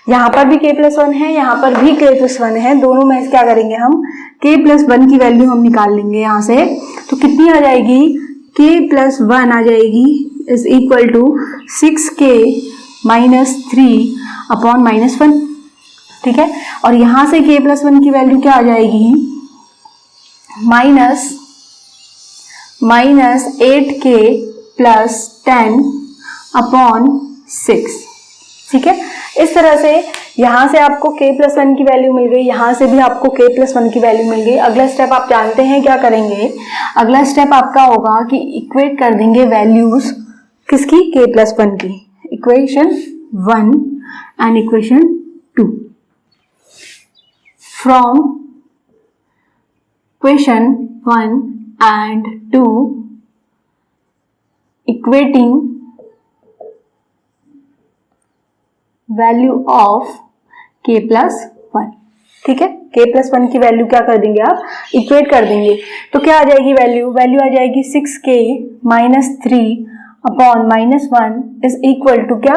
यहाँ पर भी k+1 है, यहाँ पर भी k+1 है, दोनों में क्या करेंगे हम, k+1 की वैल्यू हम निकाल लेंगे यहाँ से, तो कितनी आ जाएगी, k+1 आ जाएगी is equal to 6k - 3 upon -1, ठीक है। और यहां से k+1 की वैल्यू क्या आ जाएगी, -8k + 10 अपॉन 6, ठीक है। इस तरह से यहां से आपको k+1 की वैल्यू मिल गई, यहां से भी आपको k+1 की वैल्यू मिल गई। अगला स्टेप आप जानते हैं क्या करेंगे, अगला स्टेप आपका होगा कि इक्वेट कर देंगे वैल्यूज किसकी, k+1 की, equation 1 and equation 2। From equation 1 and 2, equating value of k+1, ठीक है। k+1 की वैल्यू क्या कर देंगे आप, इक्वेट कर देंगे, तो क्या आ जाएगी वैल्यू आ जाएगी 6k - 3 upon -1 is equal to क्या,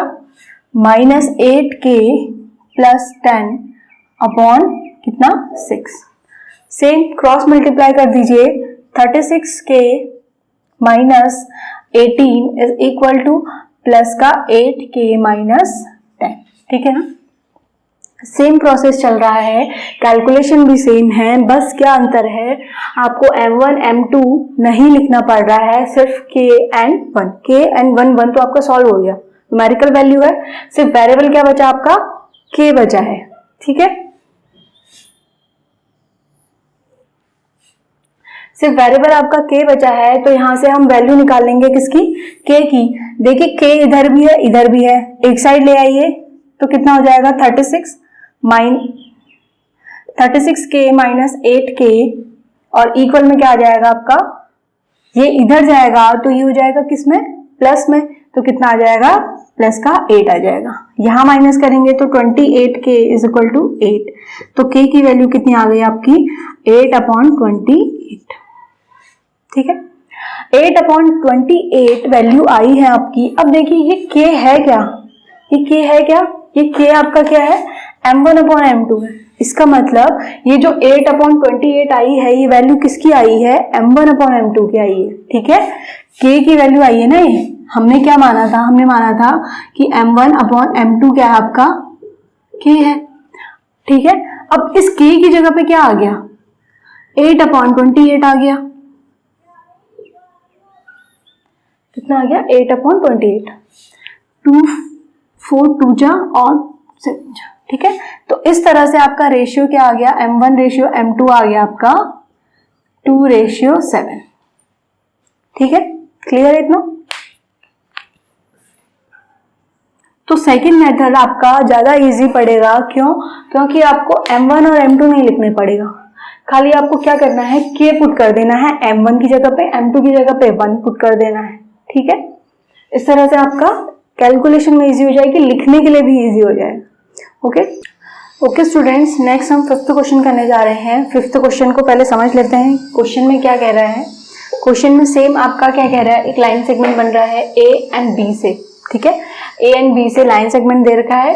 -8k + 10 अपॉन कितना 6। सेम क्रॉस मल्टीप्लाई कर दीजिए, 36k - 18 is equal two plus का 8k - 10, ठीक है ना। सेम प्रोसेस चल रहा है, कैलकुलेशन भी सेम है, बस क्या अंतर है, आपको m1 m2 नहीं लिखना पड़ रहा है, सिर्फ k and 1 तो आपका सॉल्व हो गया, न्यूमेरिकल वैल्यू है, सिर्फ वेरिएबल क्या बचा आपका, k बचा है, ठीक है। सिर्फ वेरिएबल आपका k बचा है, तो यहां से हम वैल्यू निकाल लेंगे किसकी, k की। देखिए k इधर भी है इधर भी है, एक साइड ले आइए तो कितना हो जाएगा 36k - 8k, और इक्वल में क्या आ जाएगा आपका, ये इधर जाएगा तो ये हो जाएगा किसमें, प्लस में, तो कितना आ जाएगा प्लस का 8 आ जाएगा, यहां माइनस करेंगे तो 28k = 8, तो k की वैल्यू कितनी आ गई आपकी 8/28, ठीक है। 8/28 वैल्यू आई है आपकी। अब देखिए ये k है क्या, ये k है क्या, ये k आपका क्या है m1/m2 है, इसका मतलब ये जो 8/28 आई है, ये वैल्यू किसकी आई है? m1/m2 की आई है। ठीक है, k की वैल्यू आई है ना। ये हमने क्या माना था? हमने माना था कि m1/m2 क्या है आपका? k है। ठीक है, अब इस k की जगह पे क्या आ गया? 8/28 आ गया। कितना आ गया? 8/28। 2 4 2 जा और 7 जा। ठीक है, तो इस तरह से आपका रेशियो क्या आ गया? m1/m2 आ गया आपका 2/7। ठीक है, क्लियर है इतना? तो सेकंड मेथड आपका ज्यादा इजी पड़ेगा। क्यों? क्योंकि आपको m1 और m2 नहीं लिखने पड़ेगा, खाली आपको क्या करना है? k पुट कर देना है m1 की जगह पे, m2 की जगह पे 1 पुट कर देना है। ठीक है, इस तरह से आपका कैलकुलेशन में इजी हो जाएगी, लिखने के लिए भी इजी हो जाएगा। ओके स्टूडेंट्स, नेक्स्ट हम फिफ्थ क्वेश्चन करने जा रहे हैं। फिफ्थ क्वेश्चन को पहले समझ लेते हैं। क्वेश्चन में क्या कह रहा है? क्वेश्चन में सेम आपका क्या कह रहा है? एक लाइन सेगमेंट बन रहा है ए एंड बी से। ठीक है, ए एंड बी से लाइन सेगमेंट दे रखा है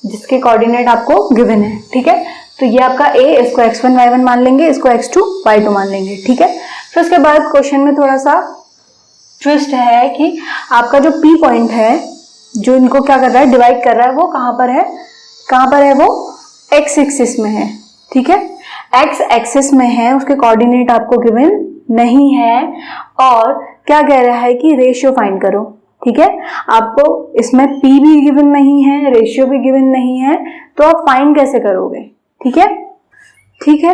जिसके कोऑर्डिनेट आपको गिवन है। ठीक है, तो ये आपका ए, इसको x1 y1 मान लेंगे, इसको x2 y2 मान लेंगे। ठीक है, फिर उसके बाद क्वेश्चन में थोड़ा सा ट्विस्ट है कि आपका जो P पॉइंट है जो इनको क्या कर रहा है? डिवाइड कर रहा है, वो कहां पर है? कहां पर है? वो x एक्सिस में है। ठीक है, x एक्सिस में है, उसके कोऑर्डिनेट आपको गिवन नहीं है और क्या कह रहा है कि रेशियो फाइंड करो। ठीक है, आपको इसमें P भी गिवन नहीं है, रेशियो भी गिवन नहीं है, तो आप फाइंड कैसे करोगे? ठीक है, ठीक है,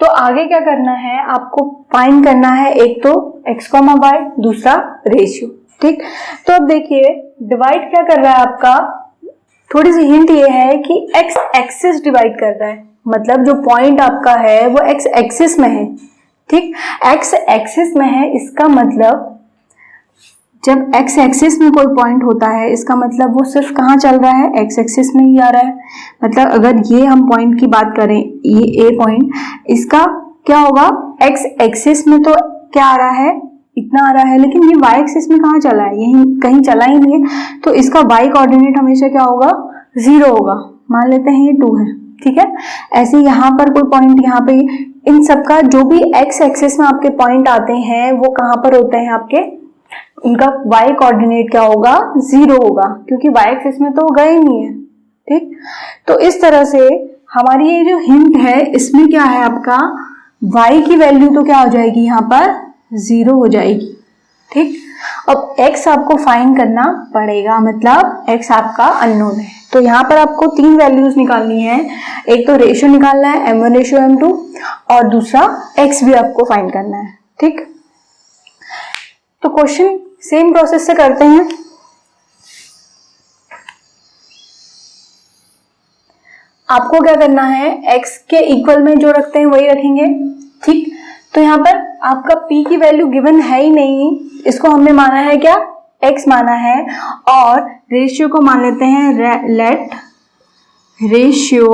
तो आगे क्या करना है? आपको फाइंड करना है एक तो x, y, दूसरा रेशियो। ठीक, तो अब देखिए डिवाइड क्या कर रहा है आपका? थोड़ी सी हिंट ये है कि x एक्सिस डिवाइड कर रहा है, मतलब जो पॉइंट आपका है वो x एक्सिस में है। ठीक, x एक्सिस में है, इसका मतलब जब x एक्सिस में कोई पॉइंट होता है इसका मतलब वो सिर्फ कहाँ चल रहा है? x एक्सिस में ही आ रहा है। मतलब अगर ये हम पॉइंट की बात करें, ये a पॉइंट, इसका क्या होगा? x एक्सिस में तो क्या आ रहा है? इतना आ रहा है, लेकिन ये y एक्सिस में कहाँ चला है? यही कहीं चला ही नहीं है, तो इसका y कोऑर्डिनेट हमेशा क्या होगा? 0 होगा। मान लेते हैं ये 2 है। ठीक है, ऐसे यहाँ पर कोई पॉइंट, यहाँ पे इन सबका जो भी x एक्सिस में आपके पॉइंट आते हैं वो कहाँ पर होते हैं आपके? उनका y कोऑर्डिनेट क्या होगा? 0 होगा, क्योंकि y एक्सिस में तो गए नहीं है। ठीक, तो इस तरह से हमारी ये जो हिंट है इसमें क्या है आपका? y की वैल्यू तो क्या हो जाएगी? यहाँ पर 0 हो जाएगी। ठीक, अब x आपको फाइंड करना पड़ेगा, मतलब x आपका अननोन है। तो यहाँ पर आपको 3 वैल्यूज निकालनी है। एक तो रेशियो निकालना है m1/m2 और दूसरा x भी आपको फाइंड करना है। ठीक, तो क्वेश्चन सेम प्रोसेस से करते हैं। आपको क्या करना है? x के इक्वल में जो रखते हैं वही रखेंगे। ठीक, तो यहाँ पर आपका p की वैल्यू गिवन है ही नहीं, इसको हमने माना है क्या? x माना है, और रेशियो को मान लेते हैं लेट रेशियो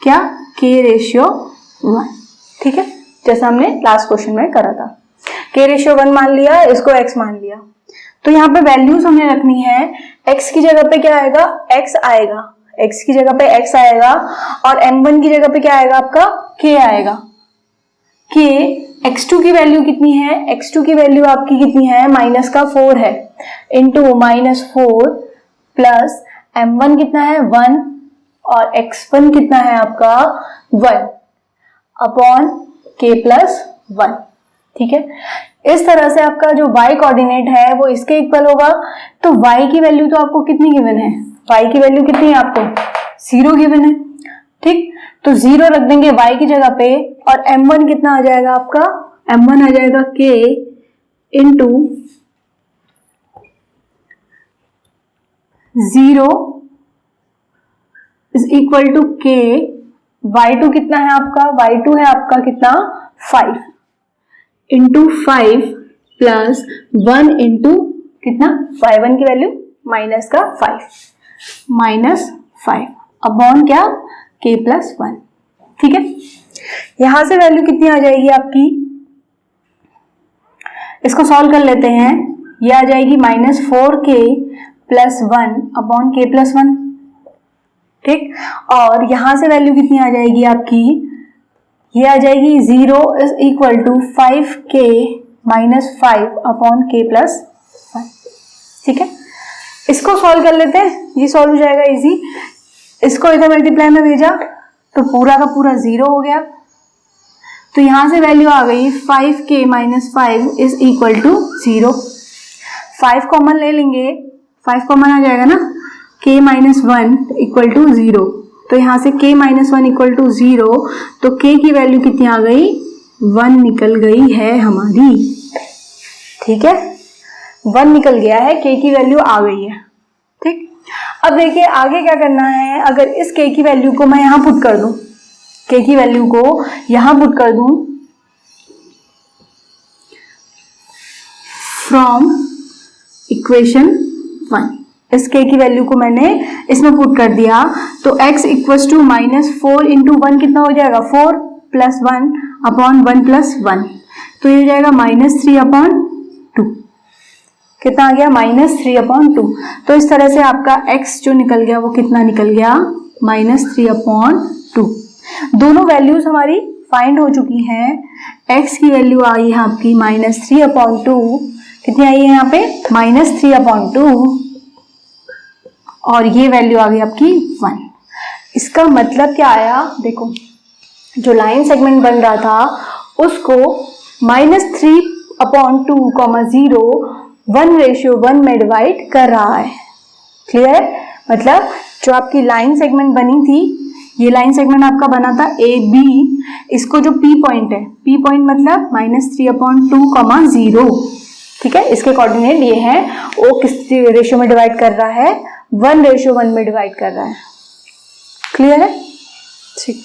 क्या? k/1। ठीक है, जैसा हमने लास्ट क्वेश्चन में करा था, k/1 मान लिया, इसको x मान लिया। तो यहाँ पे वैल्यूज हमें रखनी है। x की जगह पे क्या आएगा? x आएगा, x की जगह पे x आएगा, और m1 की जगह पे क्या आएगा आपका? k आएगा। k, x2 की वैल्यू कितनी है? x2 की वैल्यू आपकी कितनी है? -4 है, इंटू -4 प्लस m1 कितना है? 1, और x1 कितना है आपका? 1 अपॉन k+1। ठीक है, इस तरह से आपका जो y कोऑर्डिनेट है वो इसके इक्वल होगा। तो y की वैल्यू तो आपको कितनी गिवन है? y की वैल्यू कितनी है आपको? 0 गिवन है। ठीक, तो 0 रख देंगे y की जगह पे, और m1 कितना आ जाएगा आपका? m1 आ जाएगा k into 0 is equal to k। y2 कितना है आपका? y2 है आपका कितना? 5 इंटू 5 प्लस 1 इंटू कितना? y1 की वैल्यू -5 अपॉन क्या? k+1। ठीक है, यहां से वैल्यू कितनी आ जाएगी आपकी? इसको सॉल्व कर लेते हैं। ये आ जाएगी -4k+1 अपॉन k+1। ठीक। और यहां से वैल्यू कितनी आ जाएगी आपकी, ये आ जाएगी 0 is equal to 5k minus 5 upon k plus 1। ठीक है, इसको सॉल्व कर लेते हैं, ये सॉल्व हो जाएगा इजी। इसको इधर मल्टीप्लाई में भेजा तो पूरा का पूरा 0 हो गया, तो यहां से वैल्यू आ गई 5k minus 5 is equal to 0। 5 common ले लेंगे, 5 कॉमन आ जाएगा ना, k माइनस 1 इक्वल टू 0, तो यहां से k माइनस 1 इक्वल टू 0, तो k की वैल्यू कितनी आ गई, 1 निकल गई है हमारी। ठीक है, 1 निकल गया है, k की वैल्यू आ गई है। ठीक, अब देखिए आगे क्या करना है। अगर इस k की वैल्यू को मैं यहां पुट कर दूं, k की वैल्यू को यहां पुट कर दूं फ्रॉम इक्वेशन 1, इस k की वैल्यू को मैंने इसमें पुट कर दिया, तो x equals to minus 4 into 1 कितना हो जाएगा, 4 प्लस 1 अपॉन 1 प्लस 1, तो ये हो जाएगा माइनस 3 अपॉन 2। कितना आ गया, माइनस 3 अपॉन 2। तो इस तरह से आपका x जो निकल गया वो कितना निकल गया, माइनस 3 अपॉन 2। दोनों वैल्यूज हमारी फाइंड हो चुकी हैं। x की वैल्यू आई है आपकी माइनस 3 अपॉन 2, कितनी आई है यहाँ पे, माइनस 3 अपॉन 2, और ये वैल्यू आ गई आपकी 1। इसका मतलब क्या आया, देखो जो लाइन सेगमेंट बन रहा था उसको माइनस 3 अपॉन 2 0 1:1 में डिवाइड कर रहा है। क्लियर, मतलब जो आपकी लाइन सेगमेंट बनी थी, ये लाइन सेगमेंट आपका बना था ए बी, इसको जो पी पॉइंट है, पी पॉइंट मतलब माइनस 3 अपॉन 2 0, ठीक है, इसके कोऑर्डिनेट ये हैं, वो किस रेशियो में डिवाइड कर रहा है, 1:1 में डिवाइड कर रहा है। क्लियर है, ठीक।